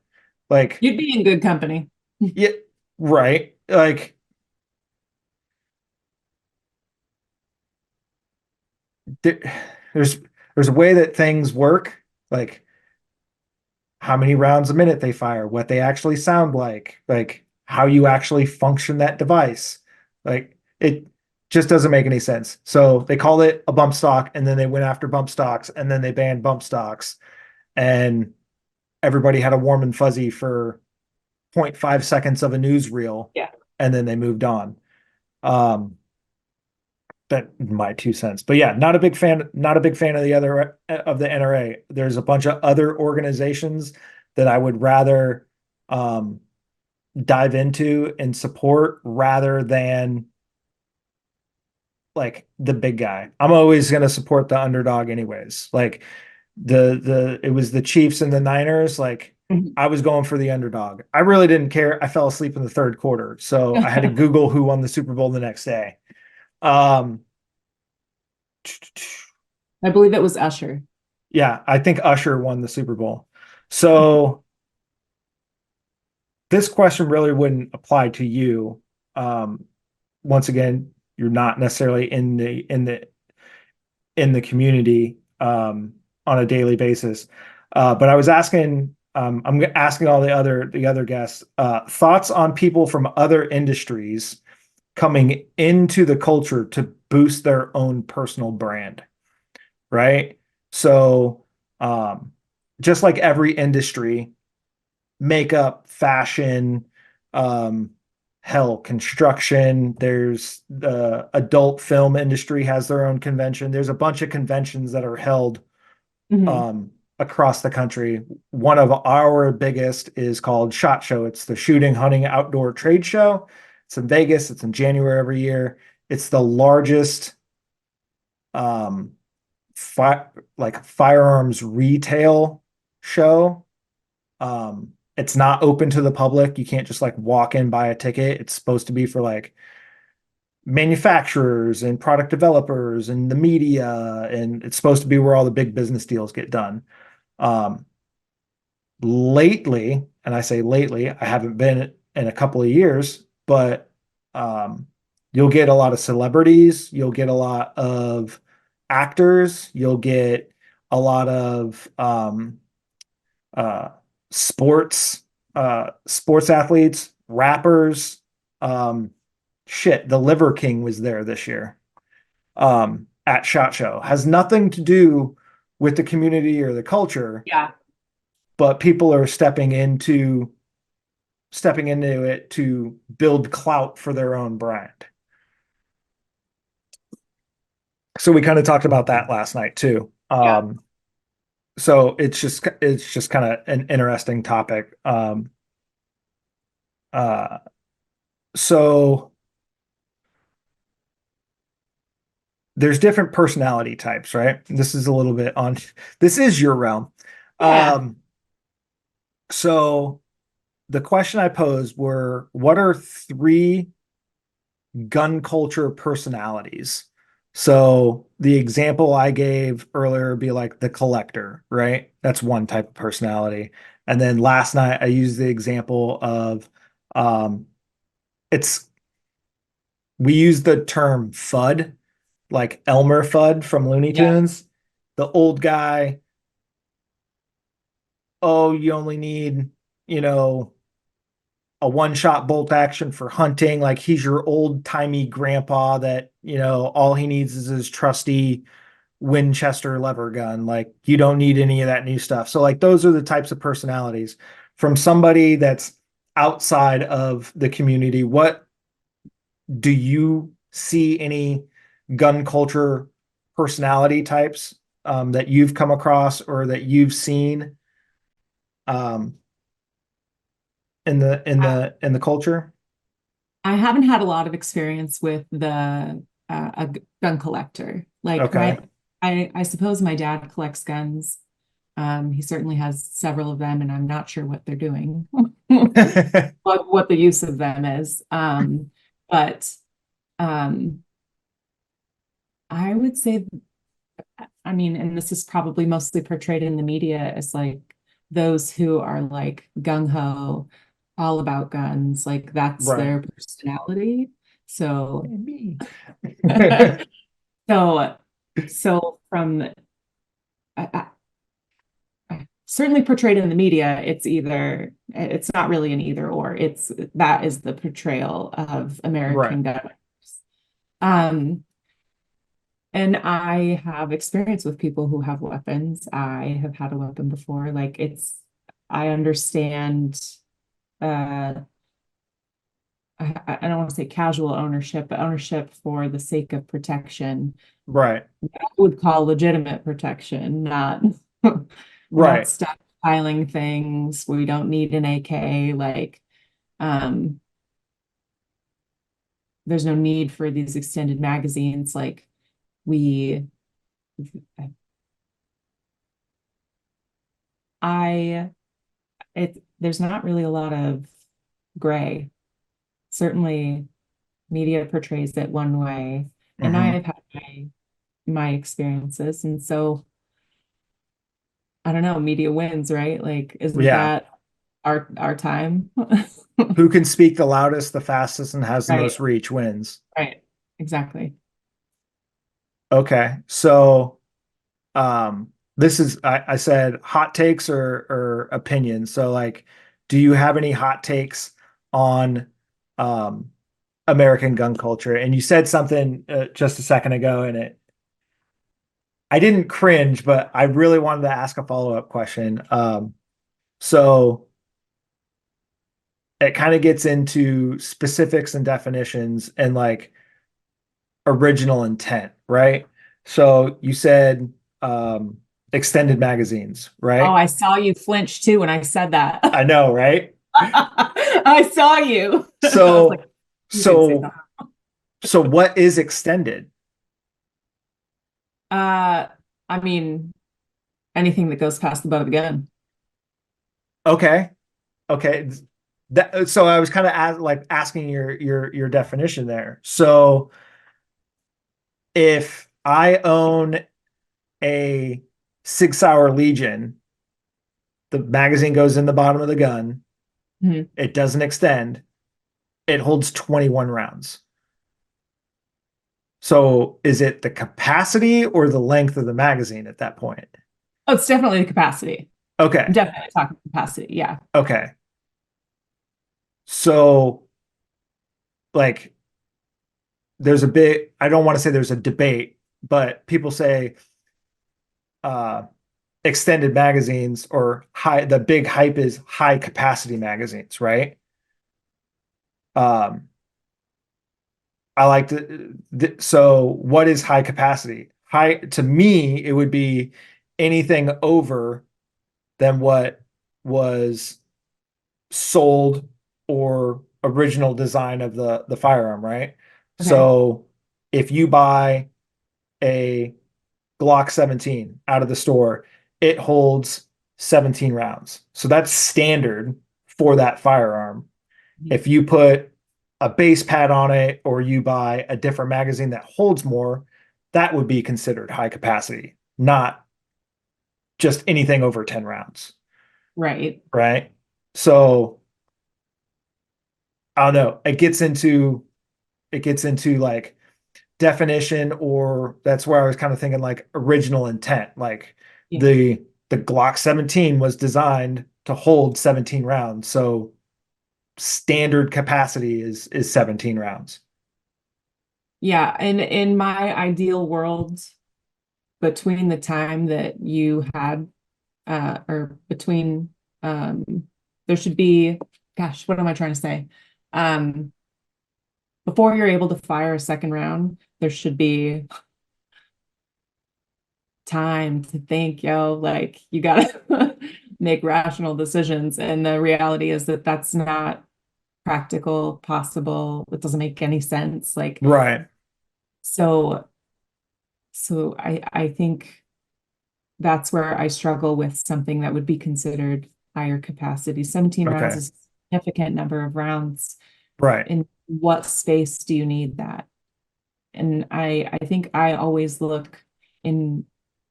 like, You'd be in good company. yeah, right. Like, there, there's there's a way that things work, like how many rounds a minute they fire, what they actually sound like how you actually function that device. Like, it just doesn't make any sense. So they called it a bump stock, and then they went after bump stocks, and then they banned bump stocks, and everybody had a warm and fuzzy for zero point 0.5 seconds of a newsreel, Yeah. and then they moved on. Um, that my 2 cents. But yeah, not a big fan of the other of the NRA. There's a bunch of other organizations that I would rather um, dive into and support rather than like the big guy. I'm always going to support the underdog anyways. Like it was the Chiefs and the Niners, like Mhm. I was going for the underdog. I really didn't care. I fell asleep in the third quarter, so I had to Google who won the Super Bowl the next day. Um, I believe it was Usher. yeah, I think Usher won the Super Bowl. So this question really wouldn't apply to you. Um, Once again, you're not necessarily in the community on a daily basis. But I was asking, I'm asking all the other guests thoughts on people from other industries coming into the culture to boost their own personal brand, right? So, um, just like every industry, makeup, fashion, um, hell, construction. There's the adult film industry has their own convention. There's a bunch of conventions that are held Mhm. um, across the country. One of our biggest is called SHOT Show. It's the Shooting, Hunting, Outdoor Trade Show. It's in Vegas. It's in January every year. It's the largest um, like firearms retail show. It's not open to the public. You can't just like walk in, buy a ticket. It's supposed to be for like manufacturers and product developers and the media, and it's supposed to be where all the big business deals get done. Um, Lately, and I say lately, I haven't been in a couple of years, but um, you'll get a lot of celebrities, you'll get a lot of actors, you'll get a lot of uh, sports sports athletes, rappers. Um, Shit, the Liver King was there this year at SHOT Show. Has nothing to do with the community or the culture, Yeah. but people are stepping into it to build clout for their own brand. So we kind of talked about that last night too. Yeah. So it's just kind of an interesting topic. Uh, so there's different personality types, right? This is a little bit on, this is your realm. Yeah. Um, so the question I posed were, what are three gun culture personalities? So the example I gave earlier would be like the collector, right? That's one type of personality. And then last night I used the example of um it's we use the term FUD, like Elmer Fudd from Looney Yeah. Tunes, the old guy. Oh, you only need, you know, a one-shot bolt action for hunting. Like he's your old-timey grandpa that, all he needs is his trusty Winchester lever gun. Like you don't need any of that new stuff. So like those are the types of personalities from somebody that's outside of the community. What do you see any gun culture personality types that you've come across or that you've seen in the culture? I haven't had a lot of experience with a gun collector. Like Okay. I suppose my dad collects guns. He certainly has several of them, and I'm not sure what they're doing, what the use of them is. But um, I would say, I mean, and this is probably mostly portrayed in the media as like those who are like gung ho, all about guns, like that's Right. their personality. So, Me. so, so from I, certainly portrayed in the media, it's not really an either or. It's that is the portrayal of Right. American gunners. Um, and I have experience with people who have weapons. I have had a weapon before. I understand. Uh, I don't want to say casual ownership, but ownership for the sake of protection. Right. I would call legitimate protection, not we're not Right. stockpiling things. We don't need an AK. Um, there's no need for these extended magazines. We, I, there's not really a lot of gray. Certainly, media portrays it one way, and I Hmm. have had my experiences, and so I don't know, media wins, right? Like, isn't Yeah. that our time? Who can speak the loudest, the fastest, and has the Right, most reach wins. right, exactly. Okay. So this is I said hot takes or opinions. So like, do you have any hot takes on um American gun culture? And you said something just a second ago, and it I didn't cringe, but I really wanted to ask a follow-up question. So it kind of gets into specifics and definitions and like original intent, right? So you said extended magazines, Oh, right? I saw you flinch too when I said that. I know, right? I saw you. I was like, So you didn't say so that. so what is extended? Uh, I mean, anything that goes past the butt of the gun. Okay. Okay. That, so I was kind of like asking your definition there. So if I own a 6 Hour Legion, the magazine goes in the bottom of the gun. Mhm. It doesn't extend. It holds 21 rounds. So is it the capacity or the length of the magazine at that point? Oh, it's definitely the capacity. I'm Okay. definitely talking capacity. Yeah. Okay. So like there's a bit, I don't want to say there's a debate, but people say uh extended magazines or the big hype is high capacity magazines, right? Um I like so what is high capacity? High to me, it would be anything over than what was sold or original design of the firearm, right? Okay. So if you buy a Glock 17 out of the store, it holds 17 rounds. So that's standard for that firearm. Mhm. If you put a base pad on it or you buy a different magazine that holds more, that would be considered high capacity, not just anything over 10 rounds, Right. right? So I don't know. It gets into like definition, or that's where I was kind of thinking like original intent. Like Yeah. the Glock 17 was designed to hold 17 rounds. So standard capacity is 17 rounds. Yeah. And in my ideal world, between the time that you had, or between, um, there should be, gosh, what am I trying to say? Um, before you're able to fire a second round, there should be time to think, like you gotta make rational decisions. And the reality is that that's not practical, possible. It doesn't make any sense. Like, Right. so, I think that's where I struggle with something that would be considered higher capacity. 17 rounds Okay. is a significant number of rounds. Right. In what space do you need that? And I think I always look in,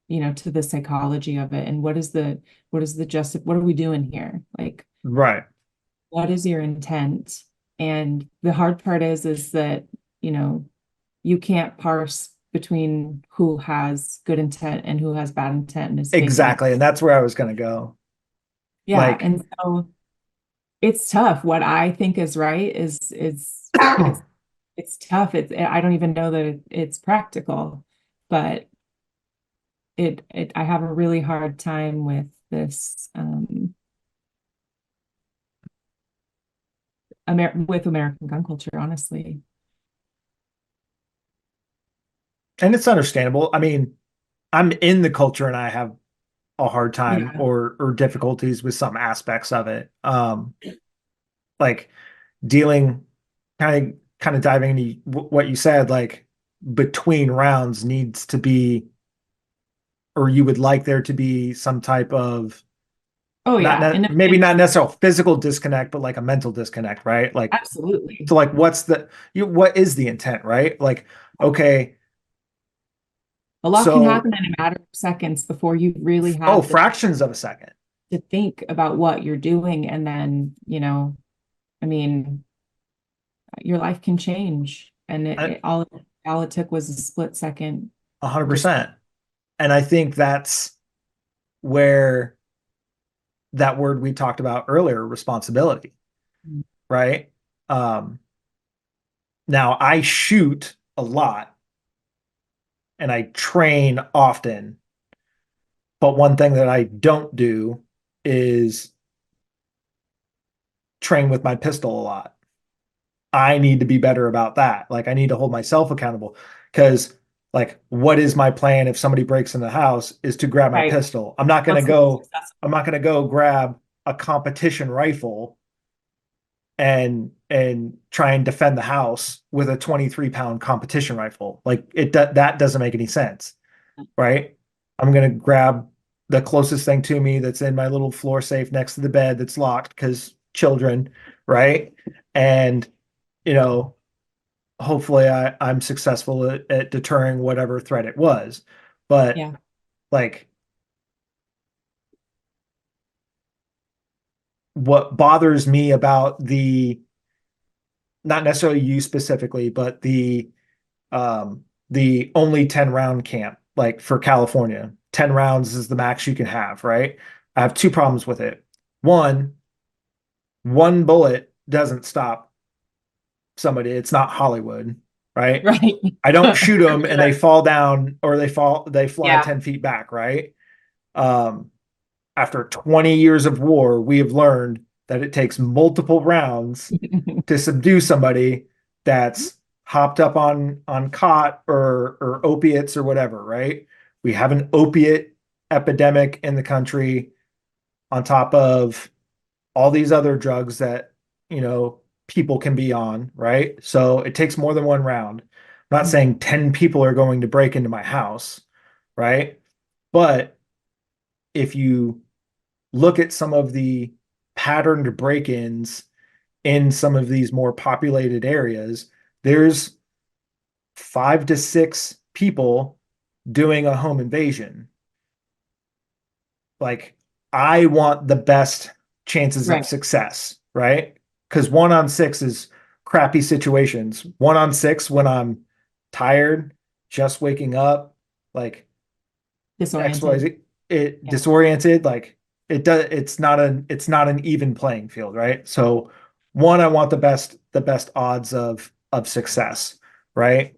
to the psychology of it and what are we doing here? Like, Right. what is your intent? And the hard part is that, you know, you can't parse between who has good intent and who has bad intent and is faking it. Exactly. And that's where I was going to go. Yeah. Like, And so it's tough. What I think is right it's it's tough. I don't even know that it's practical, but I have a really hard time with this with American gun culture, honestly. and it's understandable. I mean, I'm in the culture and I have a hard time Yeah. or difficulties with some aspects of it. Like dealing kind of diving into what you said, like between rounds needs to be, or you would like there to be some type of Oh yeah. maybe not necessarily physical disconnect, but like a mental disconnect, right? Like, Absolutely. so like what is the intent, right? Like, okay, A lot can so happen in a matter of seconds before you really oh, have the fractions of a second. to think about what you're doing. And then, I mean, your life can change. And all it took was a split second. Just 100%. And I think that's where that word we talked about earlier, responsibility, right? Um, Now I shoot a lot and I train often, but one thing that I don't do is train with my pistol a lot. I need to be better about that. Like I need to hold myself accountable because like what is my plan if somebody breaks in the house is to grab my right. pistol. I'm not going to go grab a competition rifle and try and defend the house with a 23-pound competition rifle. Like that doesn't make any sense, right? I'm going to grab the closest thing to me that's in my little floor safe next to the bed that's locked because children, right? And you know, hopefully I'm successful at deterring whatever threat it was. But Yeah. like what bothers me about the not necessarily you specifically, but the only 10 round camp, like for California, 10 rounds is the max you can have, right? I have two problems with it. One bullet doesn't stop somebody. It's not Hollywood, right? Right. I don't shoot For them and they sure. fall down or they fly Yeah. 10 feet back, right? Um, After 20 years of war, we have learned that it takes multiple rounds to subdue somebody that's hopped up on cot or opiates or whatever, right? We have an opiate epidemic in the country on top of all these other drugs that, people can be on, right? So it takes more than one round. I'm not saying 10 people are going to break into my house, right? But if you look at some of the patterned break-ins in some of these more populated areas, there's 5 to 6 people doing a home invasion. Like, I want the best chances of Right. success, right? Because 1 on 6 is crappy situations. 1 on 6 when I'm tired, just waking up, like Disoriented. XYZ, it Yeah. disoriented, like it's not an even playing field, right? So I want the best odds of success, right?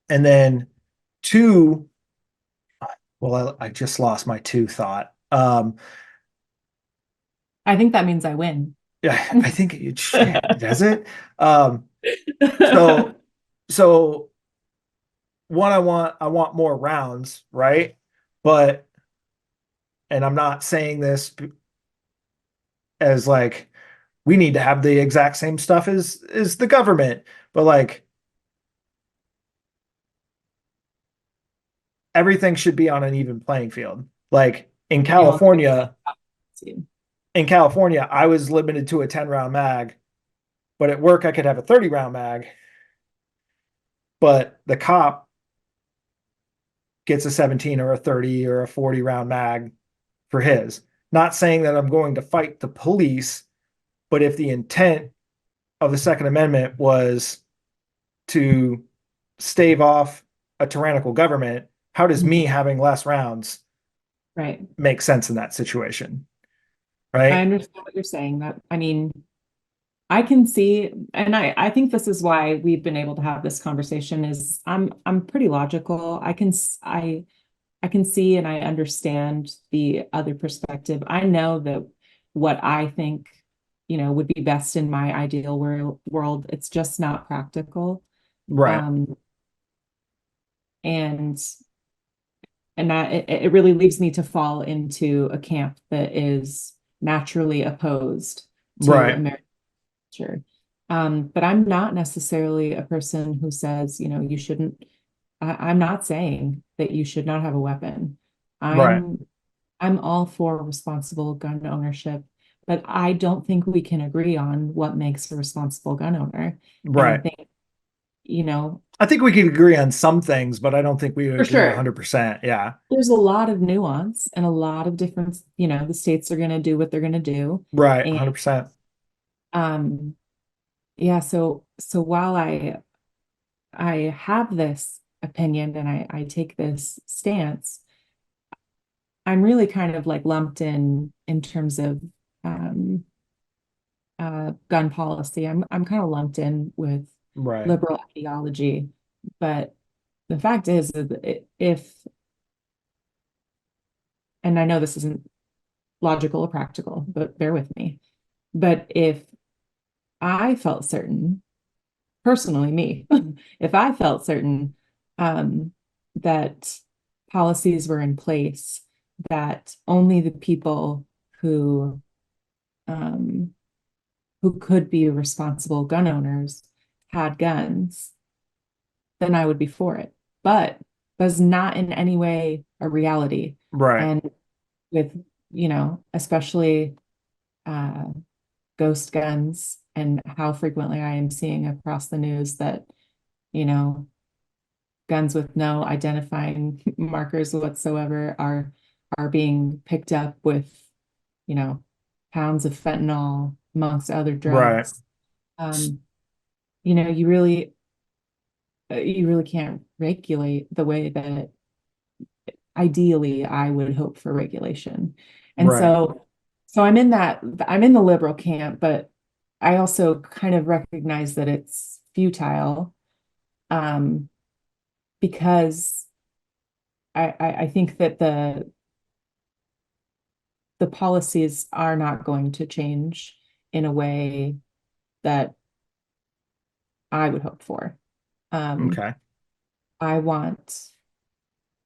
And then two, well, I just lost my two thought. I think that means I win. Yeah, I think it shit, does it? Um, so so I want more rounds, right? But and I'm not saying this as like we need to have the exact same stuff as the government, but like everything should be on an even playing field. Like in California, I was limited to a 10 round mag, but at work I could have a 30 round mag. But the cop gets a 17 or a 30 or a 40 round mag for his. Not saying that I'm going to fight the police, but if the intent of the Second Amendment was to stave off a tyrannical government, how does me having less rounds Right. make sense in that situation? I Right? understand what you're saying. That, I mean, I can see, and I think this is why we've been able to have this conversation is I'm pretty logical. I can see and I understand the other perspective. I know that what I think, would be best in my ideal world, it's just not practical. Right. Um, and that it really leaves me to fall into a camp that is naturally opposed to Right. American culture. But I'm not necessarily a person who says, you shouldn't. I'm not saying that you should not have a weapon. Right. I'm all for responsible gun ownership, but I don't think we can agree on what makes a responsible gun owner. And I Right. think, you know, I think we could agree on some things, but I don't think we would for agree sure, 100%. Yeah. there's a lot of nuance and a lot of different, the states are going to do what they're going to do. Right. And 100%. um, yeah, so while I have this opinion and I take this stance, I'm really kind of like lumped in terms of um, gun policy. I'm kind of lumped in with Right. liberal ideology, but the fact is that if, and I know this isn't logical or practical, but bear with me. But if I felt certain, personally, me, if I felt certain um, that policies were in place that only the people who um, who could be responsible gun owners had guns, then I would be for it. But that's not in any way a reality. Right. And with, especially uh, ghost guns and how frequently I am seeing across the news that, you know, guns with no identifying markers whatsoever are being picked up with, you know, pounds of fentanyl amongst other Right. drugs. Um, you know, you really can't regulate the way that ideally I would hope for regulation. And Right. so I'm in the liberal camp, but I also kind of recognize that it's futile um, because I think that the policies are not going to change in a way that I would hope for. Um, Okay. I want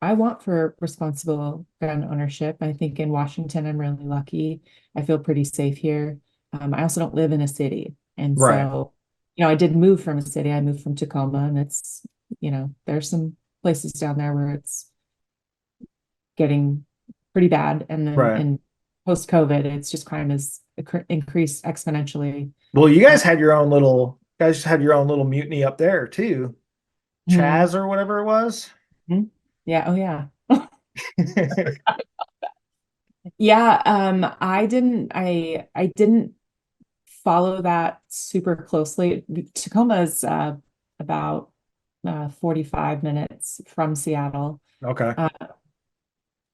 I want for responsible gun ownership. I think in Washington, I'm really lucky. I feel pretty safe here. I also don't live in a city. And Right. so, I did move from a city. I moved from Tacoma, and there's some places down there where it's getting pretty bad. And then Right. in post-COVID, it's just crime has increased exponentially. Well, Uh, you guys had your own little mutiny up there too. mhm, Chaz or whatever it was. mhm. Yeah. Oh, yeah. Yeah. I didn't follow that super closely. Tacoma is about 45 minutes from Seattle. Okay. Uh,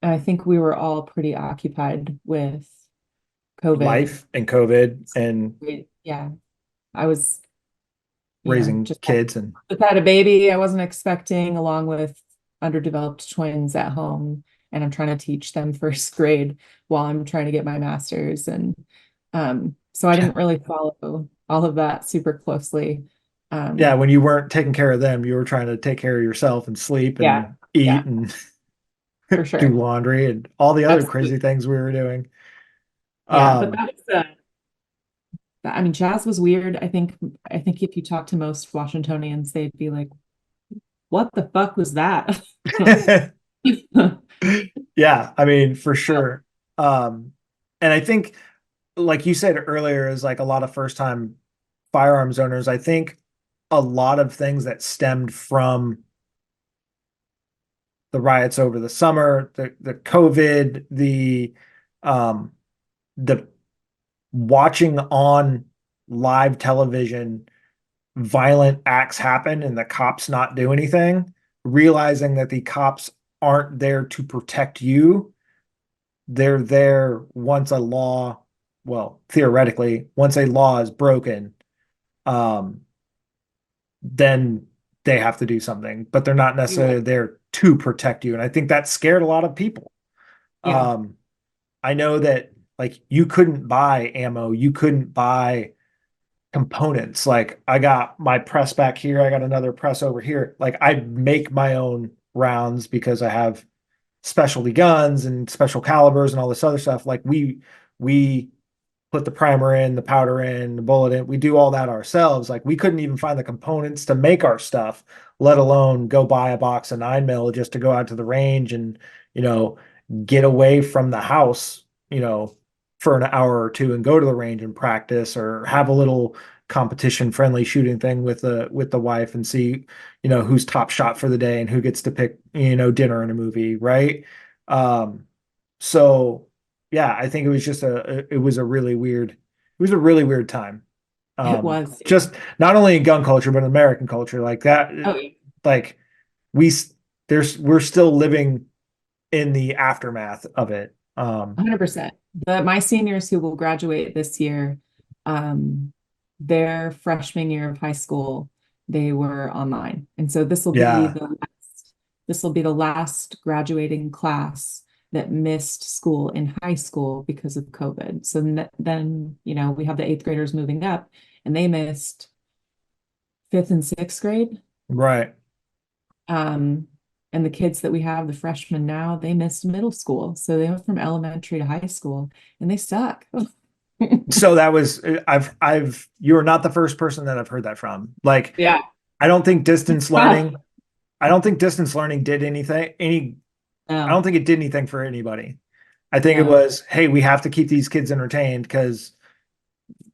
I think we were all pretty occupied with COVID. Life and COVID and Yeah, I was, raising just kids and had a baby I wasn't expecting, along with underdeveloped twins at home. And I'm trying to teach them first grade while I'm trying to get my master's. And so I didn't really follow all of that super closely. Yeah, Um, when you weren't taking care of them, you were trying to take care of yourself and sleep yeah, and yeah, eat and for do sure. laundry and all the other crazy Absolutely. things we were doing. Yeah, but Um, that was I mean, jazz was weird. I think if you talk to most Washingtonians, they'd be like, "What the fuck was that?" yeah, I mean, for sure. Um, and I think, like you said earlier, is like a lot of first time firearms owners. I think a lot of things that stemmed from the riots over the summer, the COVID, um, the watching on live television violent acts happen and the cops not do anything, realizing that the cops aren't there to protect you. They're there once a law, well, theoretically, once a law is broken, um, then they have to do something, but they're not You're right. necessarily there to protect you. And I think that scared a lot of people. Yeah, Um, I know that like you couldn't buy ammo, you couldn't buy components. Like I got my press back here, I got another press over here. Like I make my own rounds because I have specialty guns and special calibers and all this other stuff. Like we put the primer in, the powder in, the bullet in. We do all that ourselves. Like we couldn't even find the components to make our stuff, let alone go buy a box of 9 mil just to go out to the range and, you know, get away from the house, you know, for an hour or two and go to the range and practice or have a little competition friendly shooting thing with the wife and see, you know, who's top shot for the day and who gets to pick, you know, dinner in a movie, right? Um, so yeah, I think it was just it was a really weird, it was a really weird time. it was. Just not only in gun culture, but in American culture, like that, Oh, yeah, like we, we're still living in the aftermath of it. 100%. My seniors who will graduate this year, um, their freshman year of high school, they were online. And so Yeah, this will be the last graduating class that missed school in high school because of COVID. So then, you know, we have the eighth graders moving up and they missed fifth and sixth grade. right. Um, and the kids that we have, the freshmen now, they missed middle school. So they went from elementary to high school and they suck. So that was, you are not the first person that I've heard that from. Like, Yeah. I don't think distance Tough. learning, I don't think distance learning did anything, I No, don't think it did anything for anybody. I think it no. was, hey, we have to keep these kids entertained because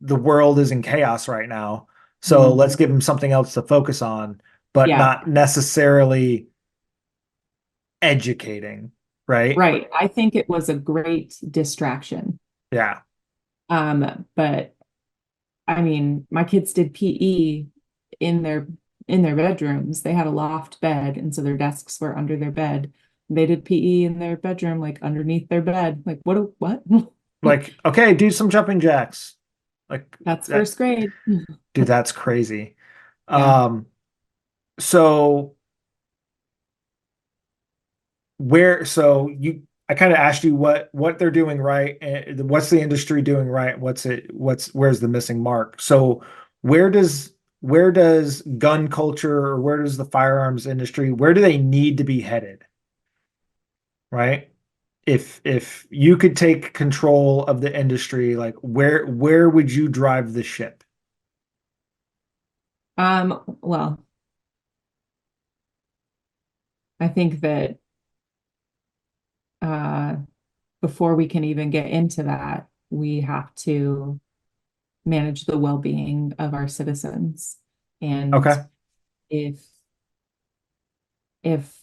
the world is in chaos right now. So let's Mhm. give them something else to focus on, but Yeah, not necessarily educating, right? right. I think it was a great distraction. Yeah. But I mean, my kids did PE in their bedrooms. They had a loft bed, and so their desks were under their bed. They did PE in their bedroom, like underneath their bed. Like, what? Like, okay, do some jumping jacks. Like That's that, first grade. dude, that's crazy. Yeah. Um, so I kind of asked you what they're doing right and what's the industry doing right, where's the missing mark. So where does where does gun culture or where does the firearms industry, where do they need to be headed, right? If you could take control of the industry, like where would you drive the ship? Well, I think that uh before we can even get into that, we have to manage the well-being of our citizens. And Okay. if if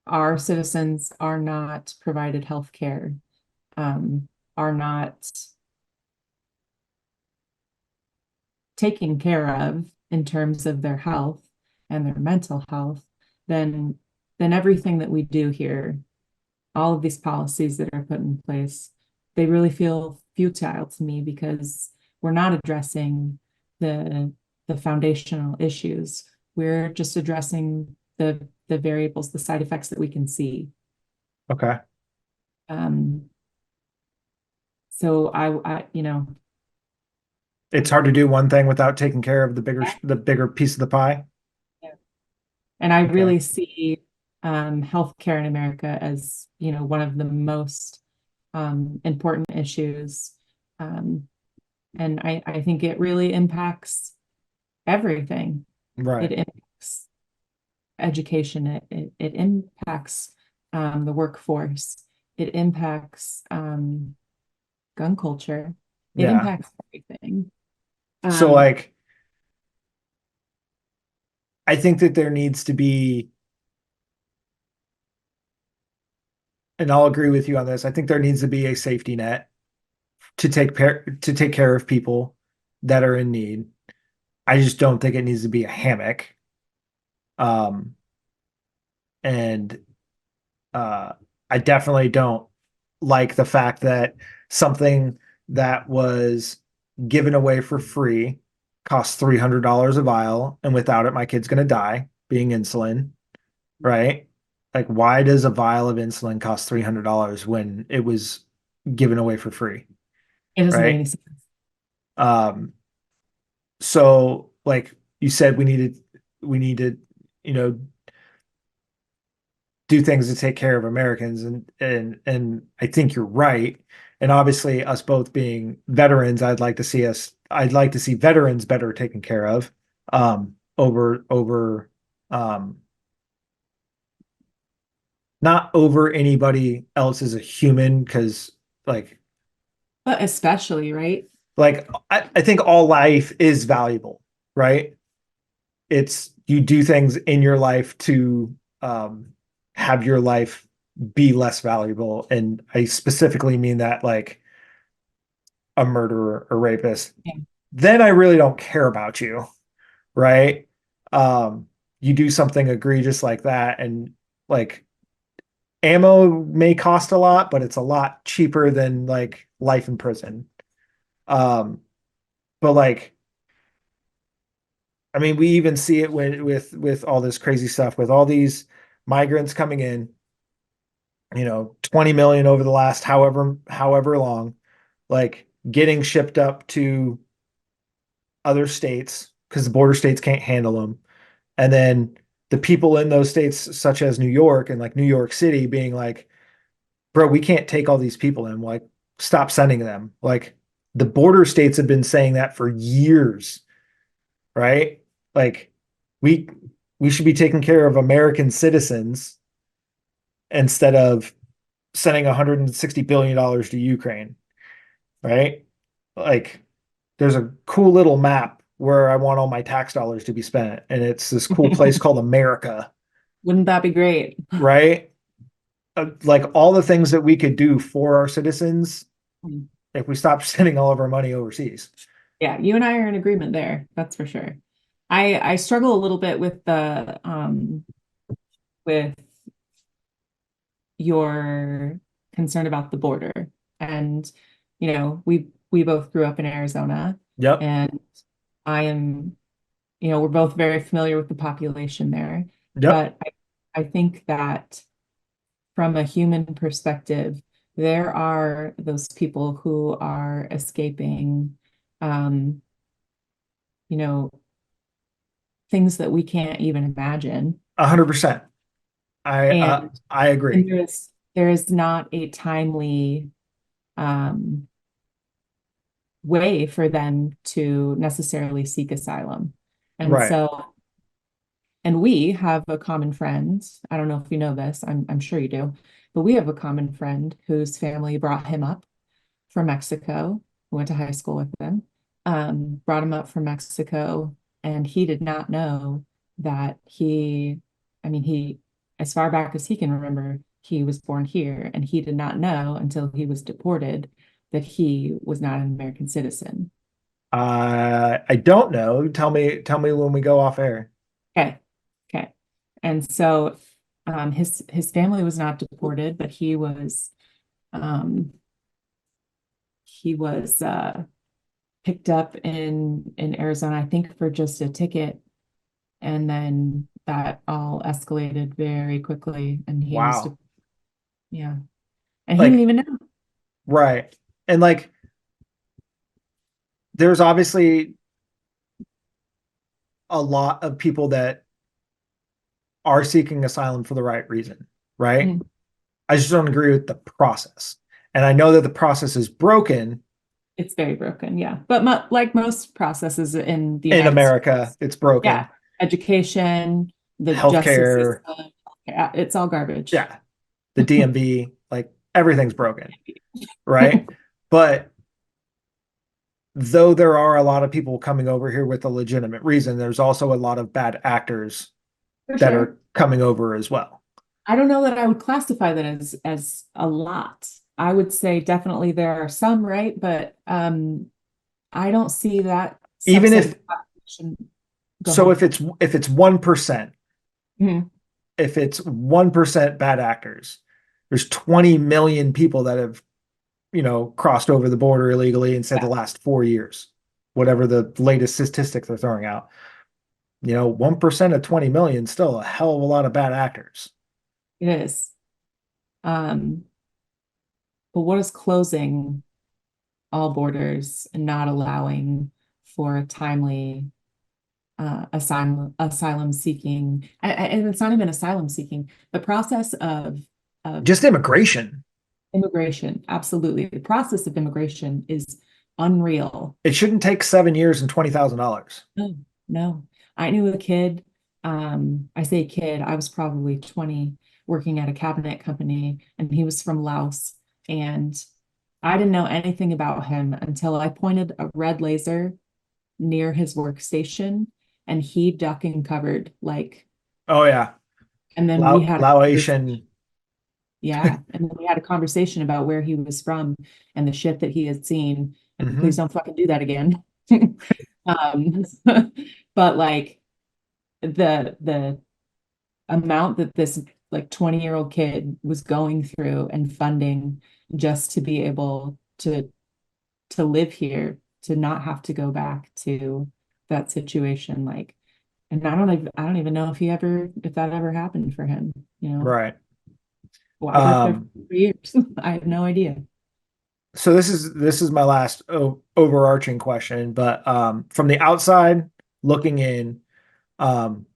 our citizens are not provided health care, are not taken care of in terms of their health and their mental health, then everything that we do here, all of these policies that are put in place, they really feel futile to me because we're not addressing the foundational issues. We're just addressing the variables, the side effects that we can see. Okay. Um, so I, you know, It's hard to do one thing without taking care of Yeah. the bigger piece of the pie. Yeah. And I Okay. really see healthcare in America as, one of the most important issues. Um, and I think it really impacts everything. It Right. impacts education, it impacts the workforce, it impacts gun culture, it Yeah. impacts everything. So Um, like I think that there needs to be, and I'll agree with you on this, I think there needs to be a safety net to take care of people that are in need. I just don't think it needs to be a hammock. Um, and uh, I definitely don't like the fact that something that was given away for free costs $300 a vial, and without it, my kid's going to die, being insulin, right? Like, why does a vial of insulin cost $300 when it was given away for free, it doesn't make any right? sense. Um, so like you said, we need to, you know, do things to take care of Americans, and I think you're right. And obviously, us both being veterans, I'd like to see veterans better taken care of, over um not over anybody else as a human, because like But especially, right? I think all life is valuable, right? It's you do things in your life to have your life be less valuable. And I specifically mean that like a murderer or rapist. Yeah. Then I really don't care about you, right? Um, you do something egregious like that, and like ammo may cost a lot, but it's a lot cheaper than like life in prison. Um, but like I mean, we even see it with all this crazy stuff with all these migrants coming in, 20 million over the last however long, like getting shipped up to other states because the border states can't handle them. And then the people in those states, such as New York and like New York City, being like, bro, we can't take all these people in. Like, stop sending them. Like, the border states have been saying that for years, right? Like, we we should be taking care of American citizens instead of sending $160 billion to Ukraine, right? Like, there's a cool little map where I want all my tax dollars to be spent, and it's this cool place called America, Wouldn't that be great? right? Like all the things that we could do for our citizens if we stop sending all of our money overseas. Yeah, you and I are in agreement there. That's for sure. I struggle a little bit with the with your concern about the border. And we both grew up in Arizona, Yep. and I am, we're both very familiar with the population there. Yep. But I think that from a human perspective, there are those people who are escaping um, you know, things that we can't even imagine. 100%. And I agree. there is not a timely um, way for them to necessarily seek asylum. And Right. so, and we have a common friend. I don't know if you know this, I'm sure you do, but we have a common friend whose family brought him up from Mexico, who went to high school with him, brought him up from Mexico, and he did not know that I mean, as far back as he can remember, he was born here, and he did not know until he was deported that he was not an American citizen. I don't know. Tell me when we go off air. Okay. Okay. And so his family was not deported, but um, he was picked up in Arizona, I think, for just a ticket, and then that all escalated very quickly, and Wow. yeah, and he didn't Like, even know. right. And like there's obviously a lot of people that are seeking asylum for the right reason, right? Mhm. I just don't agree with the process. And I know that the process is broken It's very broken, yeah. But mo like most processes in the in United America, States, it's broken. yeah, education, the justice Healthcare, system, yeah, it's all garbage. yeah, the DMV, like everything's broken, right? But though there are a lot of people coming over here with a legitimate reason, there's also a lot of bad actors For that sure. are coming over as well. I don't know that I would classify that as a lot. I would say definitely there are some, right? But I don't see that Even subset of if the population. Go so, ahead. if it's 1%, Mhm. if it's 1% bad actors, there's 20 million people that have, crossed over the border illegally in, say, the Yeah, last 4 years, whatever the latest statistics they're throwing out. 1% of 20 million is still a hell of a lot of bad actors. it is. Um, but what is closing all borders and not allowing for timely asylum seeking, and it's not even asylum seeking, the process of Just immigration. immigration, absolutely. The process of immigration is unreal. It shouldn't take 7 years and $20,000. No, no. I knew a kid, I say kid, I was probably 20 working at a cabinet company, and he was from Laos. And I didn't know anything about him until I pointed a red laser near his workstation and he duck and covered like, Oh yeah, and then we Lao had a conversation. Laotian. Yeah. And then we had a conversation about where he was from and the shit that he had seen. And please Hmm. don't fucking do that again. Um, but like the amount that this like 20-year-old kid was going through and funding just to be able to live here, to not have to go back to that situation. Like, and I don't even know if that ever happened for him, you know. Right. Well, I worked there for Um, 3 years. I have no idea. so this is my last overarching question, but from the outside looking in, um,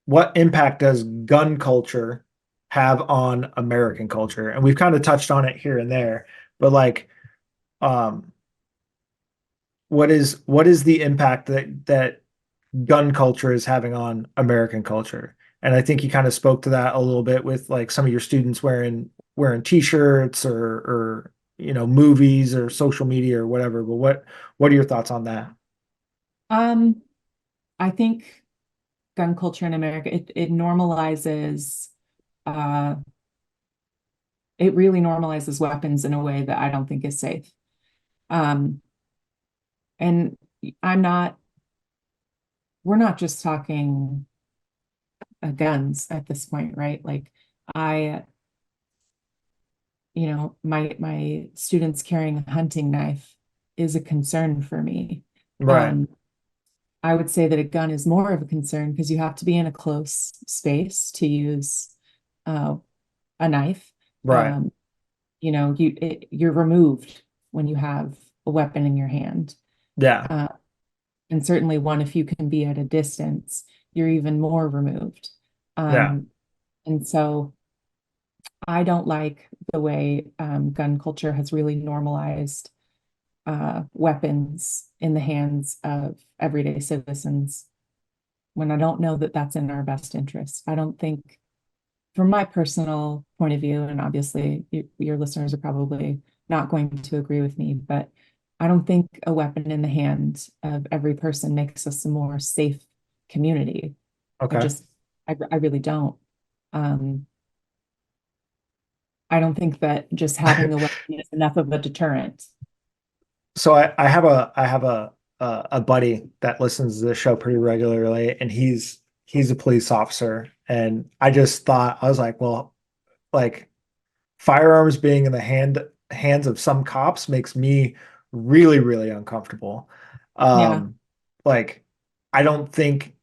what impact does gun culture have on American culture? And we've kind of touched on it here and there, but like, um, what is the impact that gun culture is having on American culture? And I think you kind of spoke to that a little bit with like some of your students wearing t-shirts or movies or social media or whatever. But what are your thoughts on that? Um, I think gun culture in America, it normalizes uh it really normalizes weapons in a way that I don't think is safe. Um, and I'm not, we're not just talking guns at this point, right? Like I, my students carrying a hunting knife is a concern for me. Right. Um, I would say that a gun is more of a concern because you have to be in a close space to use uh, a knife. Right. Um, you're removed when you have a weapon in your hand. Yeah. Uh, and certainly one, if you can be at a distance, you're even more removed. Yeah. Um, and so I don't like the way gun culture has really normalized weapons in the hands of everyday citizens when I don't know that that's in our best interest. I don't think, from my personal point of view, and obviously your listeners are probably not going to agree with me, but I don't think a weapon in the hand of every person makes us a more safe community. I Okay. just, I really don't. Um, I don't think that just having a weapon is enough of a deterrent. So I have a buddy that listens to the show pretty regularly, and he's a police officer, and I was like, well, like firearms being in the hands of some cops makes me really, really uncomfortable. Yeah, Um, like I don't think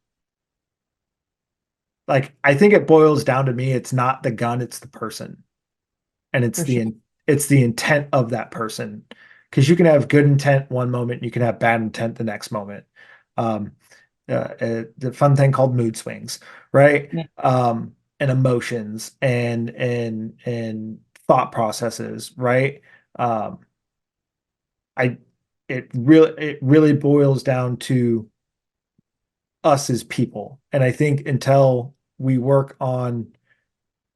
I think it boils down to me, it's not the gun, it's the person. And for sure. it's the intent of that person. because you can have good intent one moment, and you can have bad intent the next moment. Um, the fun thing called mood swings, right? Yeah. And emotions and thought processes, right? Um, I it really boils down to us as people. And I think until we work on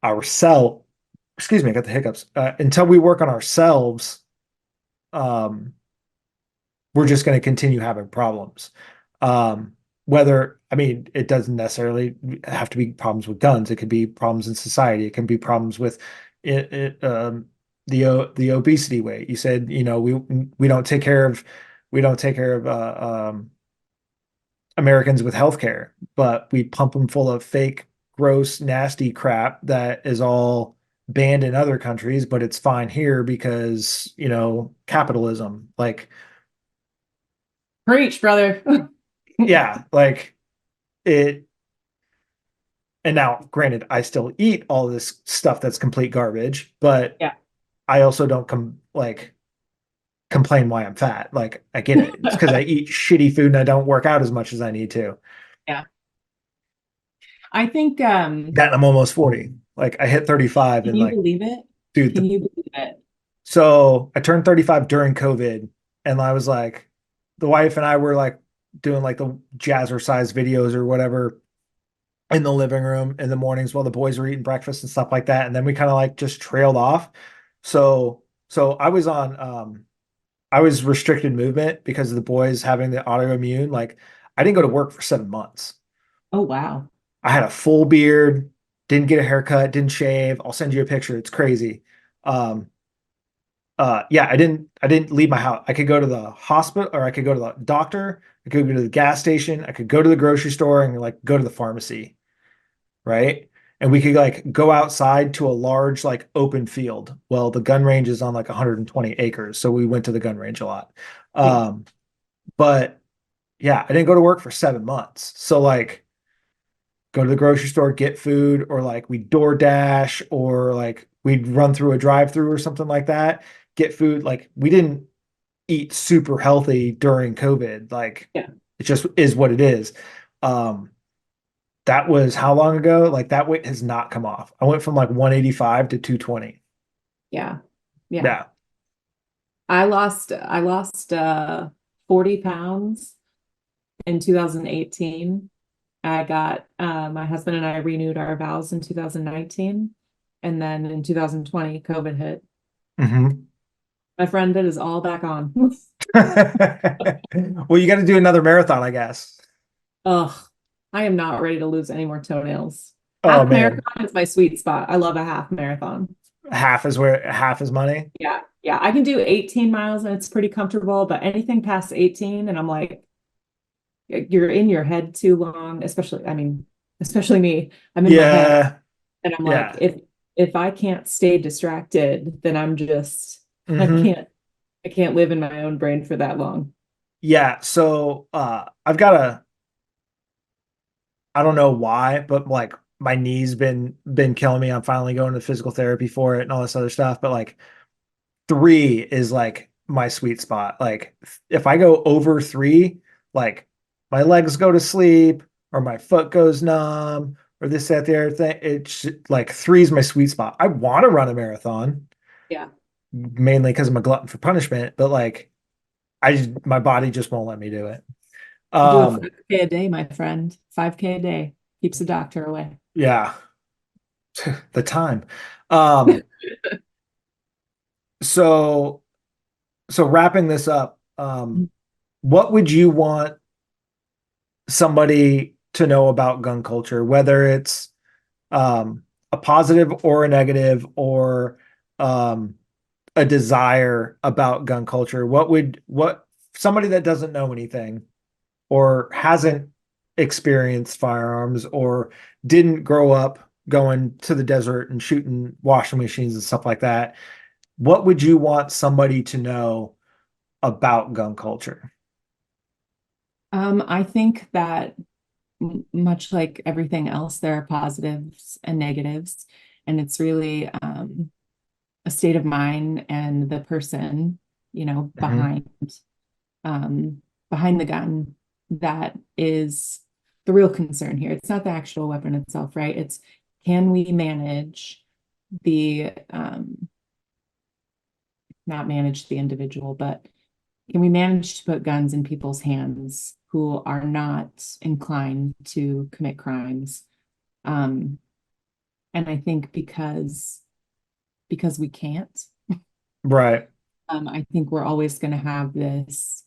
ourselves, excuse me, I got the hiccups. Until we work on ourselves, um, we're just going to continue having problems. Um, whether, I mean, it doesn't necessarily have to be problems with guns. It could be problems in society. It can be problems with the obesity weight. You said, we don't take care of Americans with healthcare, but we pump them full of fake, gross, nasty crap that is all banned in other countries, but it's fine here because, capitalism. Like, Preach, brother. yeah, like it. And now, granted, I still eat all this stuff that's complete garbage, but Yeah. I also don't complain why I'm fat. Like, I get it. It's because I eat shitty food and I don't work out as much as I need to. Yeah. I think, That and I'm almost 40. Like, I hit 35 can and you like, believe it? dude, Can you believe it? so I turned 35 during COVID, and I was like, the wife and I were like doing like the jazzercise videos or whatever in the living room in the mornings while the boys were eating breakfast and stuff like that. And then we kind of like just trailed off. So I was restricted movement because of the boys having the autoimmune. Like, I didn't go to work for 7 months. Oh, wow. I had a full beard, didn't get a haircut, didn't shave. I'll send you a picture. It's crazy. Um, yeah, I didn't leave my house. I could go to the hospital, or I could go to the doctor, I could go to the gas station, I could go to the grocery store, and like go to the pharmacy, right? And we could like go outside to a large like open field. Well, the gun range is on like 120 acres, so we went to the gun range a lot. Yeah. But yeah, I didn't go to work for 7 months. So like, go to the grocery store, get food, or like we DoorDash, or like we'd run through a drive-through or something like that, get food. Like, we didn't eat super healthy during COVID. Like, Yeah. it just is what it is. Um, that was how long ago? Like, that weight has not come off. I went from like 185 to 220. Yeah. Yeah. Yeah. I lost 40 pounds in 2018. I got my husband and I renewed our vows in 2019. And then in 2020, COVID hit. Hmm. My friend, that is all back on. Well, you got to do another marathon, I guess. Ugh, I am not ready to lose any more toenails. Oh Half man, marathon is my sweet spot. I love a half marathon. half is money. Yeah. Yeah. I can do 18 miles and it's pretty comfortable, but anything past 18, and I'm like, you're in your head too long, especially, I mean, especially me. I'm in my head Yeah, and I'm like, yeah. if I can't stay distracted, then I'm just I Hmm. can't I can't live in my own brain for that long. Yeah, so I've got a I don't know why, but like my knees been killing me. I'm finally going to physical therapy for it and all this other stuff, but like 3 is like my sweet spot. Like, if I go over 3, like my legs go to sleep or my foot goes numb or this, that, the other thing. It's like 3 is my sweet spot. I want to run a marathon Yeah. mainly because I'm a glutton for punishment, but like my body just won't let me do it. Do a Um, 5K a day, my friend. 5K a day keeps the doctor away. yeah, the time. Um, so wrapping this up, what would you want somebody to know about gun culture, whether it's a positive or a negative, or um, a desire about gun culture? What somebody that doesn't know anything or hasn't experienced firearms or didn't grow up going to the desert and shooting washing machines and stuff like that, what would you want somebody to know about gun culture? I think that much like everything else, there are positives and negatives, and it's really a state of mind and the person Mhm. behind the gun that is the real concern here. It's not the actual weapon itself, right? It's can we manage the not manage the individual, but can we manage to put guns in people's hands who are not inclined to commit crimes? Um, and I think because we can't, Right. I think we're always going to have this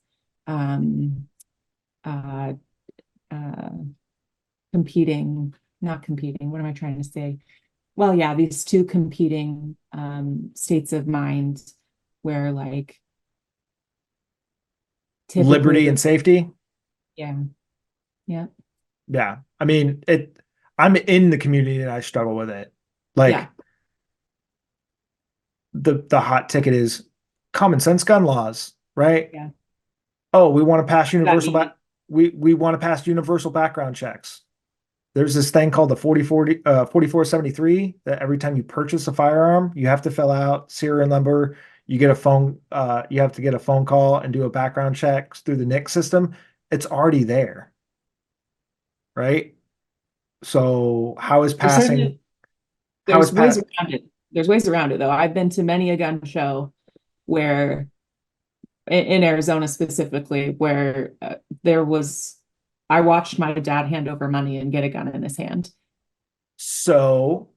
um, uh, uh, competing, not competing. What am I trying to say? Well, yeah, these two competing states of mind where like typically Liberty the and safety. yeah, yeah, Yeah. I mean, I'm in the community and I struggle with it. yeah, Like the hot ticket is common sense gun laws, right? yeah. Oh, we want to pass What does that mean? we want to pass universal background checks. There's this thing called the 4473 that every time you purchase a firearm, you have to fill out serial number, you have to get a phone call and do a background check through the NIC system. It's already there, right? So There's certain how is there's ways Pat around it. There's ways around it though. I've been to many a gun show where in Arizona specifically where there was I watched my dad hand over money and get a gun in his hand. so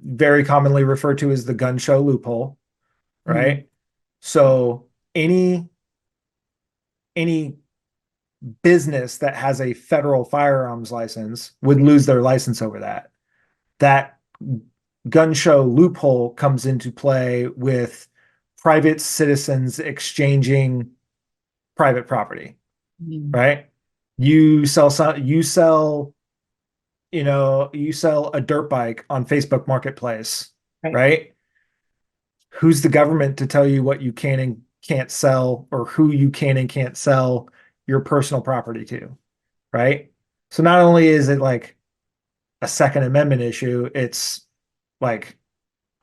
very commonly referred to as the gun show loophole, Mhm. right? So any any business that has a federal firearms license would lose their license over that. That gun show loophole comes into play with private citizens exchanging private property, Mhm. right? You sell a dirt bike on Facebook Marketplace, Right. right? Who's the government to tell you what you can and can't sell or who you can and can't sell your personal property to, right? So not only is it like a Second Amendment issue, it's like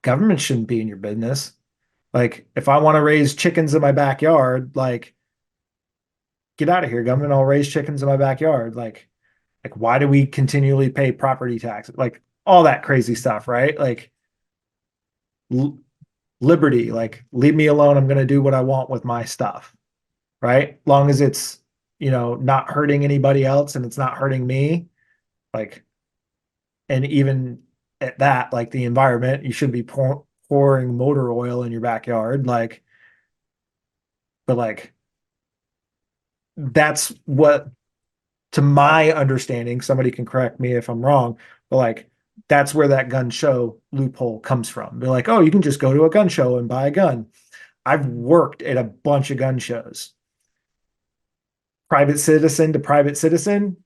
government shouldn't be in your business. Like if I want to raise chickens in my backyard, like get out of here, government. I'll raise chickens in my backyard. Like why do we continually pay property taxes? Like all that crazy stuff, right? Like liberty, like leave me alone. I'm going to do what I want with my stuff, right? Long as it's, not hurting anybody else and it's not hurting me. Like, and even at that, like the environment, you should be pouring motor oil in your backyard. Like, but like, that's what, to my understanding, somebody can correct me if I'm wrong, but like, that's where that gun show loophole comes from. They're like, oh, you can just go to a gun show and buy a gun. I've worked at a bunch of gun shows. Private citizen to private citizen,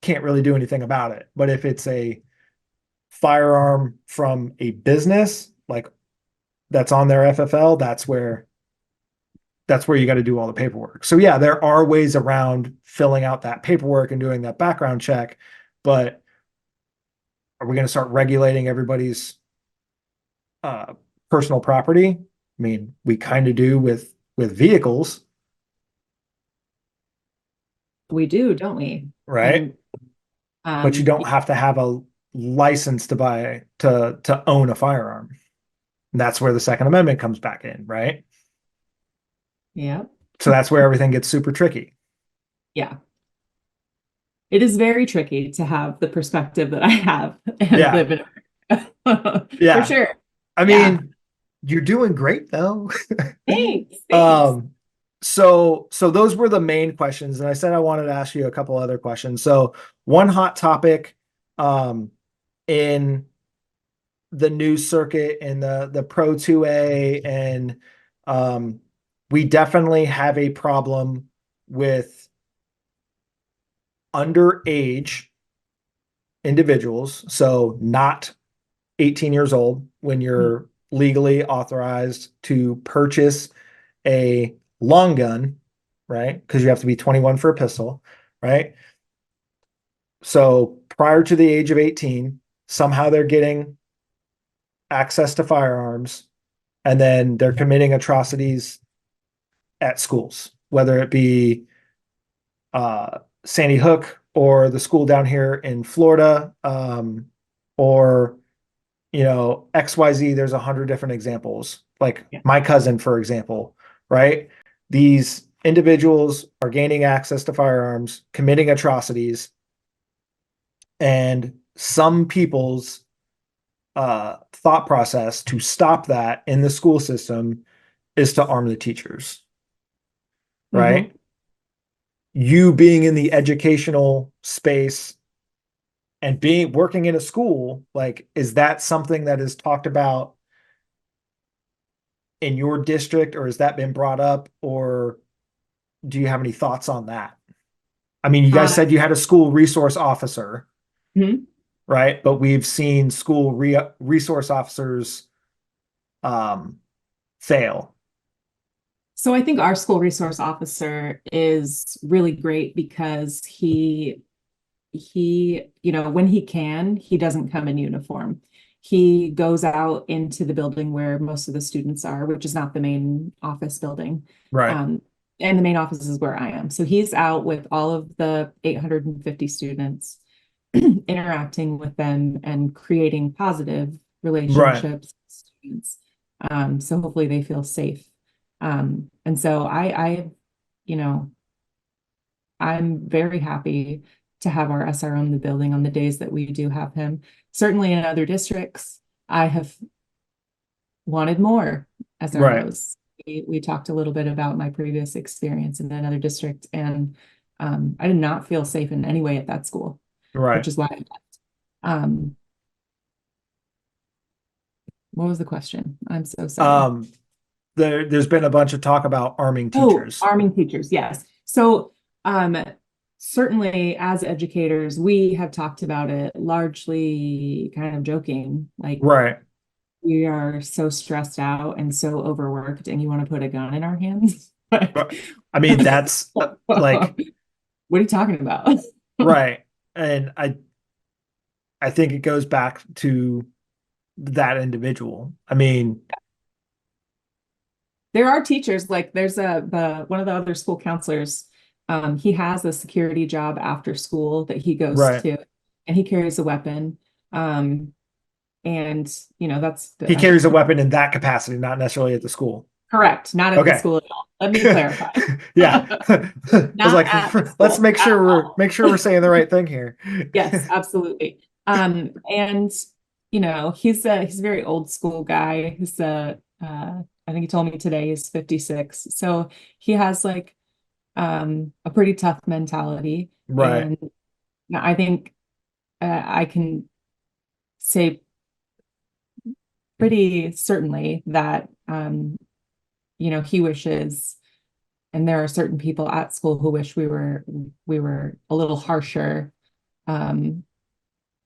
can't really do anything about it. But if it's a firearm from a business, like that's on their FFL, that's where you got to do all the paperwork. So yeah, there are ways around filling out that paperwork and doing that background check, but are we going to start regulating everybody's uh, personal property? I mean, we kind of do with vehicles, We do, don't we? right? And But you don't have to have a license to own a firearm. And that's where the Second Amendment comes back in, right? yeah, So that's where everything gets super tricky. yeah. It is very tricky to have the perspective that I have and Yeah. live in America. For Yeah. sure. I Yeah. mean, you're doing great though. Thanks. Thanks. um, so those were the main questions, and I said I wanted to ask you a couple other questions. So one hot topic um in the news circuit and the Pro 2A and um we definitely have a problem with underage individuals, so not 18 years old when you're legally authorized to purchase a long gun, right? Because you have to be 21 for a pistol, right? So prior to the age of 18, somehow they're getting access to firearms and then they're committing atrocities at schools, whether it be Sandy Hook or the school down here in Florida, or XYZ. There's 100 different examples. Like Yeah. my cousin, for example, right? These individuals are gaining access to firearms, committing atrocities, and some people's thought process to stop that in the school system is to arm the teachers, right? Mm-hmm. You being in the educational space and being working in a school, like, is that something that is talked about in your district, or has that been brought up, or do you have any thoughts on that? I mean, you guys said you had a school resource officer, Mhm. right? But we've seen school resource officers fail. So I think our school resource officer is really great because when he can, he doesn't come in uniform. He goes out into the building where most of the students are, which is not the main office building. Right. Um, and the main office is where I am. So he's out with all of the 850 students, interacting with them and creating positive Right. relationships with students. So hopefully they feel safe. And so you know, I'm very happy to have our SRO in the building on the days that we do have him. Certainly in other districts, I have wanted more Right. SROs. We talked a little bit about my previous experience in another district, and I did not feel safe in any way at that school, Right. which is why I left. Um, what was the question? I'm so sorry. There's been a bunch of talk about arming Oh, teachers. arming teachers, yes. So certainly as educators, we have talked about it largely kind of joking, like Right. we are so stressed out and so overworked, and you want to put a gun in our hands. But I mean, that's like, What are you talking about? right. And I think it goes back to that individual. I mean, There are teachers, like there's one of the other school counselors, he has a security job after school that he goes right. to, and he carries a weapon. Um, and that's He I think carries a weapon in that capacity, not necessarily at the school. correct, not at the Okay. school at all. Let me clarify. Yeah. I was Not like, at the let's school at all. make sure we're saying the right thing here. Yes, absolutely. And he's a very old school guy. I think he told me today he's 56. So he has like a pretty tough mentality. Right. And I think I can say pretty certainly that he wishes, and there are certain people at school who wish we were a little harsher, um,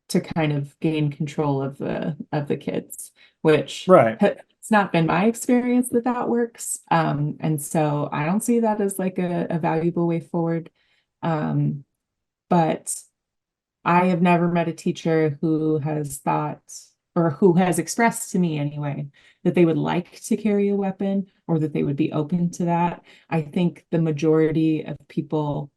to kind of gain control of the kids, which Right. it's not been my experience that works. And so I don't see that as like a valuable way forward. But I have never met a teacher who has thought, or who has expressed to me anyway, that they would like to carry a weapon or that they would be open to that. I think the majority of people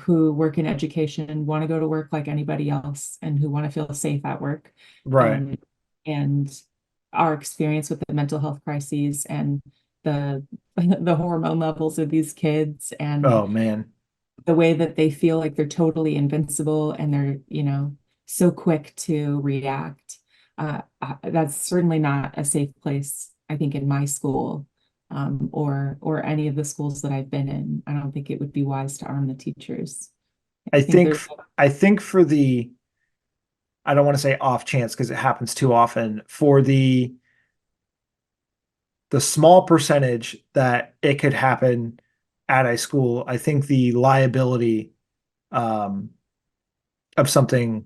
who work in education want to go to work like anybody else and who want to feel safe at work. Right. And our experience with the mental health crises and the the hormone levels of these kids and Oh man. the way that they feel like they're totally invincible and they're, so quick to react. That's certainly not a safe place, I think, in my school, or any of the schools that I've been in. I don't think it would be wise to arm the teachers. I I think think there's I think for the I don't want to say off chance because it happens too often, for the small percentage that it could happen at a school, I think the liability um, of something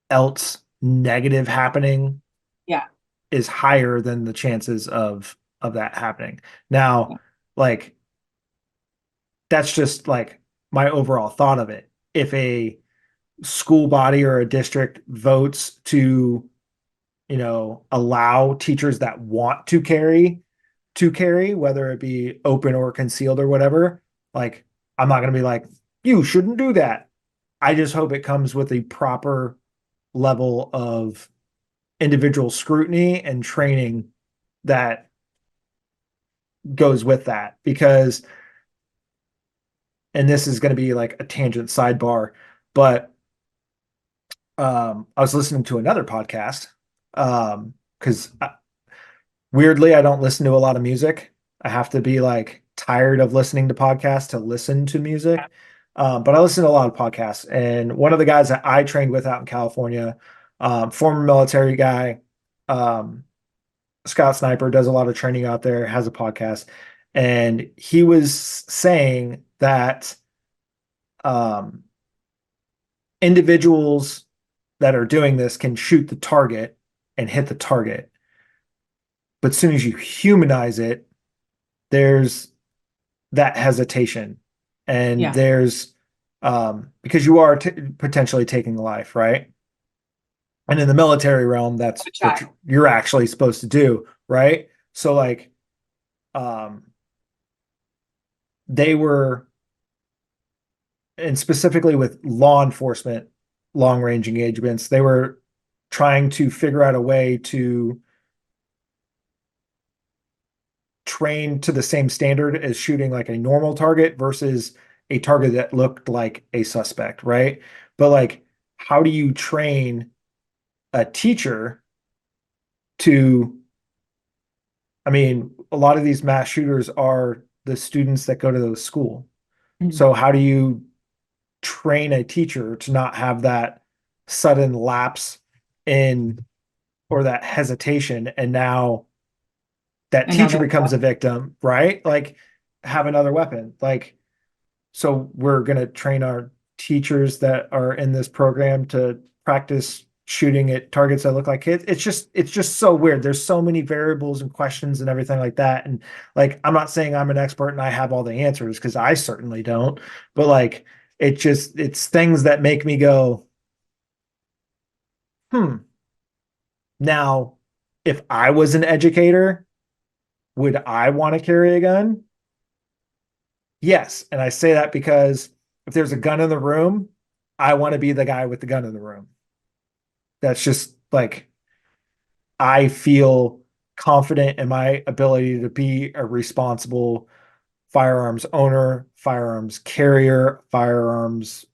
else negative happening yeah, is higher than the chances of that happening. yeah, Now, like, that's just like my overall thought of it. If a school body or a district votes to allow teachers that want to carry, whether it be open or concealed or whatever. Like, I'm not going to be like, you shouldn't do that. I just hope it comes with a proper level of individual scrutiny and training that goes with that. Because, and this is going to be like a tangent sidebar, but I was listening to another podcast because weirdly, I don't listen to a lot of music. I have to be like tired of listening to podcasts to listen to music. But I listen to a lot of podcasts. And one of the guys that I trained with out in California, former military guy, um, Scout Sniper, does a lot of training out there, has a podcast. And he was saying that um, individuals that are doing this can shoot the target and hit the target. But as soon as you humanize it, there's that hesitation. And Yeah. there's because you are potentially taking a life, right? And in the military realm, that's A what child. you're actually supposed to do, right? So like um they were, and specifically with law enforcement long range engagements, they were trying to figure out a way to train to the same standard as shooting like a normal target versus a target that looked like a suspect, right? But like, how do you train a teacher to, I mean, a lot of these mass shooters are the students that go to the school. Mhm. So how do you train a teacher to not have that sudden lapse in, or that hesitation, and now that And now teacher they're becomes a victim, right? Like, have another weapon. Like, so we're going to train our teachers that are in this program to practice shooting at targets that look like kids. It's just so weird. There's so many variables and questions and everything like that. And like, I'm not saying I'm an expert and I have all the answers, because I certainly don't. But like, it's things that make me go, hmm. Now, if I was an educator, would I want to carry a gun? Yes. And I say that because if there's a gun in the room, I want to be the guy with the gun in the room. That's just like, I feel confident in my ability to be a responsible firearms owner, firearms carrier, firearms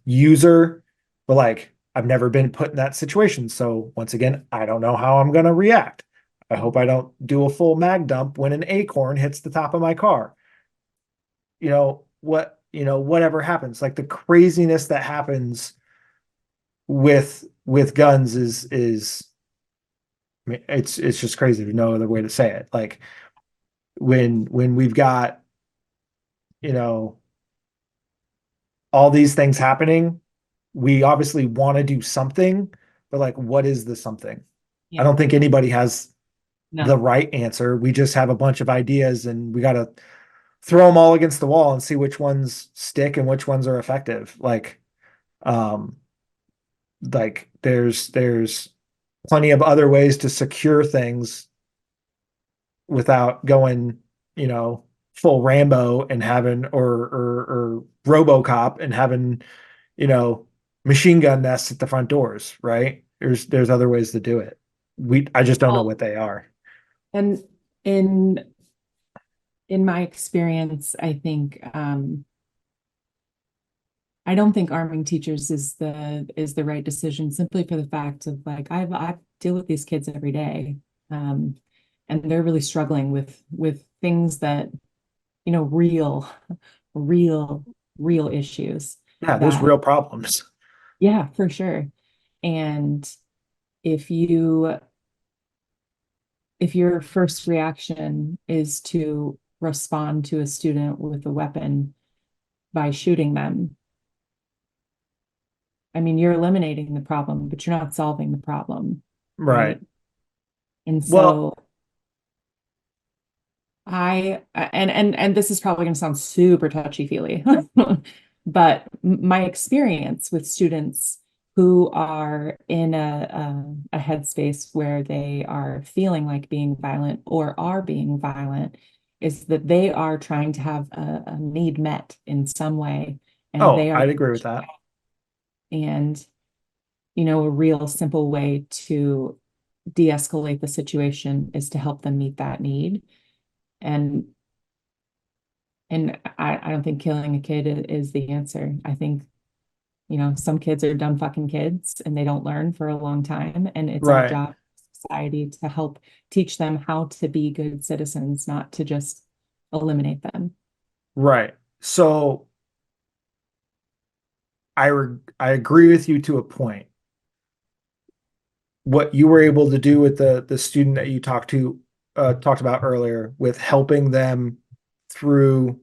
user. But like, I've never been put in that situation. So once again, I don't know how I'm going to react. I hope I don't do a full mag dump when an acorn hits the top of my car. Whatever happens, like the craziness that happens with guns is, I mean, it's just crazy. There's no other way to say it. Like, when we've got, you know all these things happening, we obviously want to do something, but like, what is the something? I Yeah. don't think anybody has the No. right answer. We just have a bunch of ideas, and we got to throw them all against the wall and see which ones stick and which ones are effective. Um, there's plenty of other ways to secure things without going, you know, full Rambo and having, or RoboCop and having, you know, machine gun nests at the front doors, right? There's other ways to do it. I just don't know Well, what they are. and in in my experience, I think I don't think arming teachers is the right decision, simply for the fact of like I deal with these kids every day. Um, and they're really struggling with things that, real, real issues Yeah, there's that, real problems. yeah, for sure. And if you if your first reaction is to respond to a student with a weapon by shooting them, I mean, you're eliminating the problem, but you're not solving the problem, Right. right? And Well, so and this is probably going to sound super touchy-feely, but my experience with students who are in a headspace where they are feeling like being violent or are being violent is that they are trying to have a need met in some way, and Oh, they are, I'd agree with that. and a real simple way to de-escalate the situation is to help them meet that need. And I don't think killing a kid is the answer. I think, some kids are dumb fucking kids and they don't learn for a long time. And it's our Right. job as a society to help teach them how to be good citizens, not to just eliminate them. Right. So I agree with you to a point. What you were able to do with the student that you talked about earlier with helping them through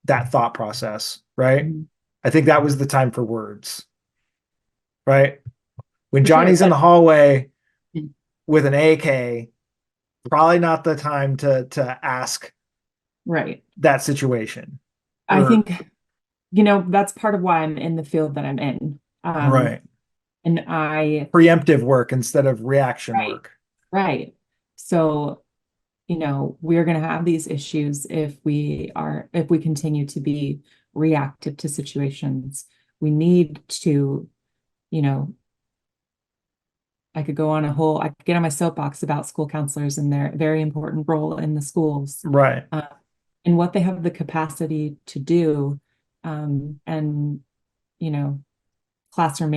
that thought process, right? Mhm. I think that was the time for words, right? When For sure. Johnny's in the But hallway with an AK, probably not the time to ask right. that situation. I Or think, that's part of why I'm in the field that I'm in. right. And I, Preemptive work instead of reaction right, work. right. So, we're going to have these issues if we continue to be reactive to situations. We need to, you know, I could get on my soapbox about school counselors and their very important role in the schools, Right. uh, and what they have the capacity to do, and, you know, classroom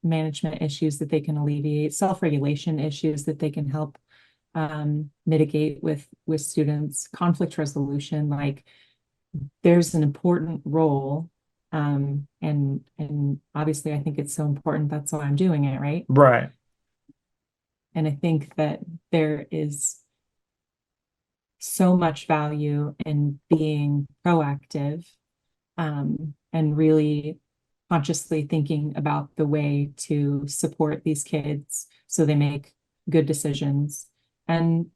management issues that they can alleviate, self-regulation issues that they can help mitigate with students, conflict resolution. Like, there's an important role, and obviously I think it's so important, that's why I'm doing it, right? Right. And I think that there is so much value in being proactive, and really consciously thinking about the way to support these kids so they make good decisions, and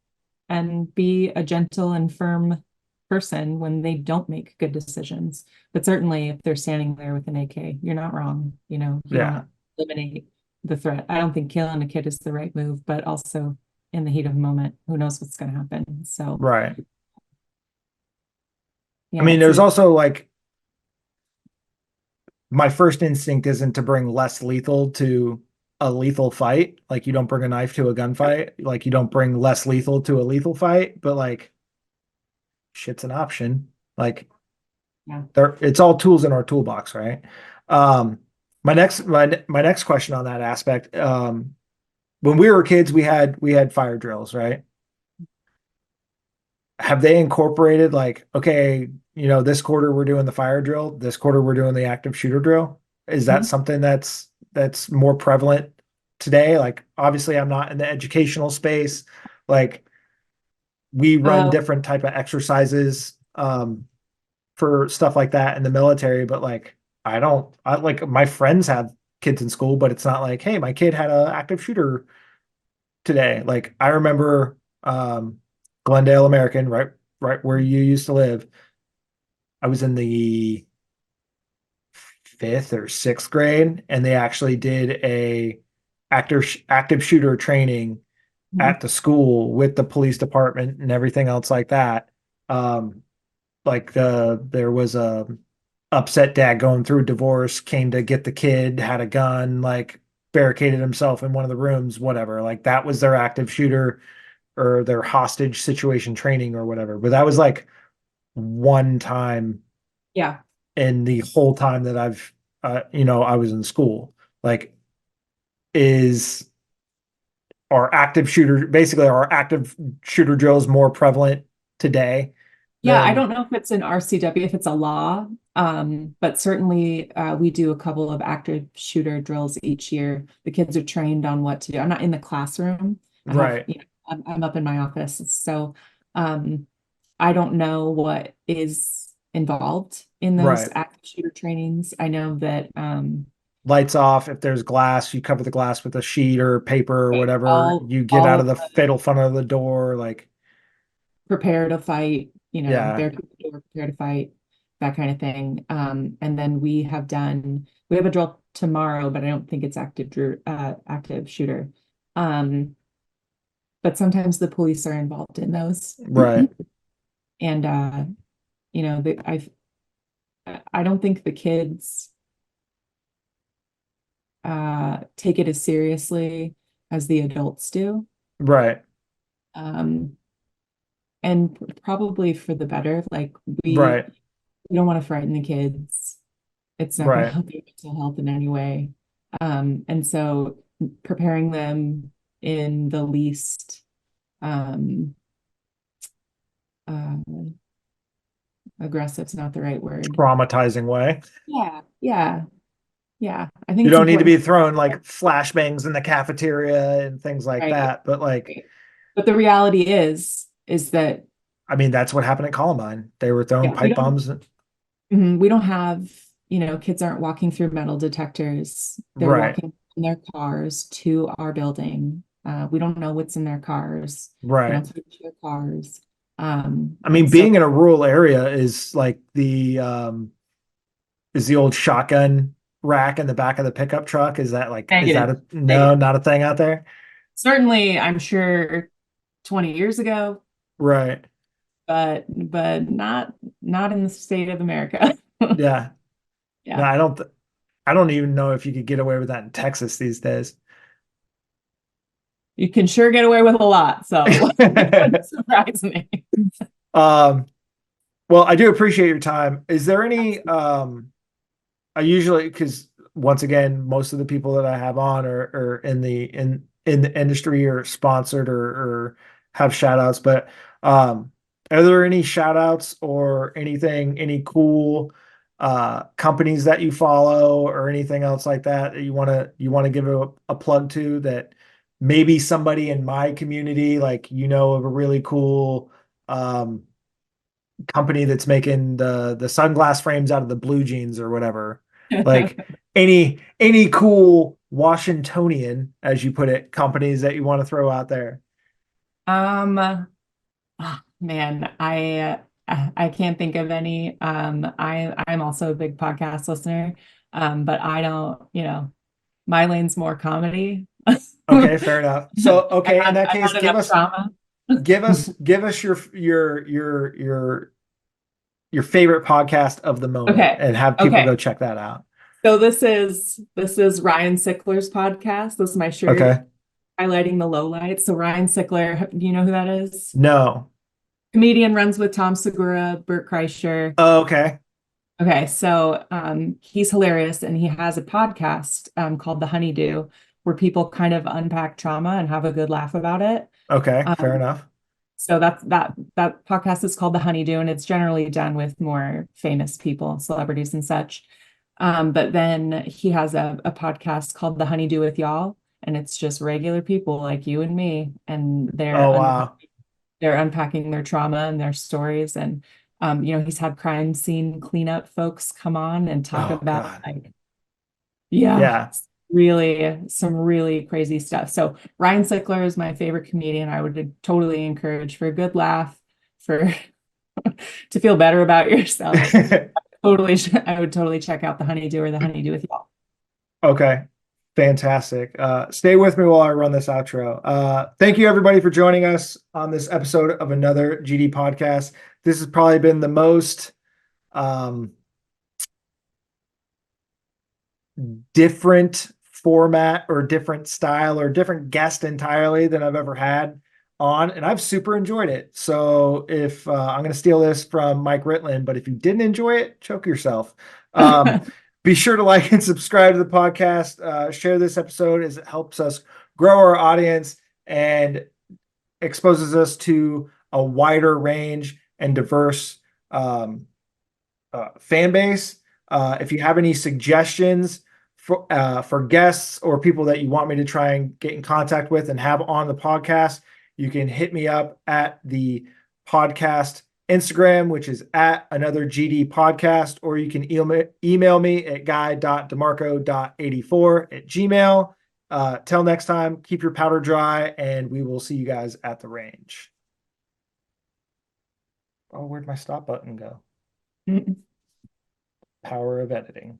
be a gentle and firm person when they don't make good decisions. But certainly if they're standing there with an AK, you're not wrong. You want Yeah. to eliminate the threat. I don't think killing a kid is the right move, but also in the heat of the moment, who knows what's going to happen. So Right. I yeah, mean, it's there's a also like my first instinct isn't to bring less lethal to a lethal fight. Like you don't bring a knife to a gunfight. Like you don't bring less lethal to a lethal fight. But like shit's an option. Like yeah. there, it's all tools in our toolbox, right? Um, my next question on that aspect. When we were kids, we had fire drills, right? Have they incorporated like, okay, this quarter we're doing the fire drill, this quarter we're doing the active shooter drill? Is that Mhm. something that's more prevalent today? Like, obviously, I'm not in the educational space. Like, we run Uh, different type of exercises for stuff like that in the military, but like, I like my friends have kids in school, but it's not like, hey, my kid had an active shooter today. Like I remember Glendale American, right where you used to live. I was in the fifth or sixth grade, and they actually did a active shooter training mhm. at the school with the police department and everything else like that. Um, like there was a upset dad going through a divorce, came to get the kid, had a gun, like barricaded himself in one of the rooms, whatever. Like that was their active shooter or their hostage situation training or whatever. But that was like one time Yeah. in the whole time that I was in school. Like, is our active shooter drills more prevalent today Yeah, I than, don't know if it's an RCW, if it's a law, but certainly we do a couple of active shooter drills each year. The kids are trained on what to do. I'm not in the classroom. I have, right, I'm up in my office. So um, I don't know what is involved in those right. active shooter trainings. I know that Lights off. If there's glass, you cover the glass with a sheet or paper or right, whatever. all You get out all of of the the fatal front of the door. Like, prepare to fight, yeah, they're prepare to fight, that kind of thing. And then we have a drill tomorrow, but I don't think it's active shooter. Um, but sometimes the police are involved in those. Right. And you know, I don't think the kids take it as seriously as the adults do. Right. Um, and probably for the better. Like we Right. we don't want to frighten the kids. It's not going to Right. help their mental health in any way. And so preparing them in the least um uh aggressive is not the right word. Traumatizing way. Yeah, yeah, yeah. I think You it's don't need to important. be throwing like flashbangs in the cafeteria and things like Right, that. But like, right. But the reality is that I mean, that's what happened at Columbine. They were throwing yeah, we pipe don't bombs. we don't have, kids aren't walking through metal detectors. They're Right. walking in their cars to our building. We don't know what's in their cars. They Right. don't touch their cars. I And mean, so being in a rural area is like is the old shotgun rack in the back of the pickup truck. Is that like, is that negative, a, no, negative. not a thing out there? Certainly, I'm sure 20 years ago, Right. but not in the state of America. Yeah. No, Yeah. I don't even know if you could get away with that in Texas these days. You can sure get away with a lot, so it wouldn't surprise me. Um, well, I do appreciate your time. Is there any I usually, because once again, most of the people that I have on are in the industry or sponsored or have shout outs, but are there any shout outs or anything, any cool companies that you follow or anything else like that that you want to give a plug to that maybe somebody in my community, like of a really cool um company that's making the sunglass frames out of the blue jeans or whatever. Like any cool Washingtonian, as you put it, companies that you want to throw out there. Man, I can't think of any. I'm also a big podcast listener, but I don't, my lane's more comedy. Okay, fair enough. So okay, in that I've case, had enough trauma. give us your favorite podcast of the moment Okay. and have people go Okay. check that out. So this is Ryan Sickler's podcast. This is my shirt Okay. highlighting the lowlights. So Ryan Sickler, do you know who that is? No. Comedian, runs with Tom Segura, Bert Kreischer. Oh, okay. Okay, so he's hilarious, and he has a podcast called The Honeydew, where people kind of unpack trauma and have a good laugh about it. Okay, fair Um, enough. so that podcast is called The Honeydew, and it's generally done with more famous people, celebrities, and such. But then he has a podcast called The Honeydew with Y'all, and it's just regular people like you and me, and Oh wow. they're unpacking their trauma and their stories. And he's had crime scene cleanup folks come on and talk Oh about, God. like, yeah, Yeah. really some really crazy stuff. So Ryan Sickler is my favorite comedian. I would totally encourage, for a good laugh, for to feel better about yourself. Totally, I would totally check out The Honeydew or The Honeydew with Y'all. Okay. Fantastic. Stay with me while I run this outro. Thank you everybody for joining us on this episode of another GD podcast. This has probably been the most um, different format or different style or different guest entirely than I've ever had on, and I've super enjoyed it. So if I'm going to steal this from Mike Ritland, but if you didn't enjoy it, choke yourself. Be sure to like and subscribe to the podcast. Share this episode as it helps us grow our audience and exposes us to a wider range and diverse fan base. If you have any suggestions for guests or people that you want me to try and get in contact with and have on the podcast, you can hit me up at the podcast Instagram, which is at another GD podcast, or you can email me at guy.demarco.84@gmail. Till next time, keep your powder dry, and we will see you guys at the range. Oh, where'd my stop button go? Power of editing.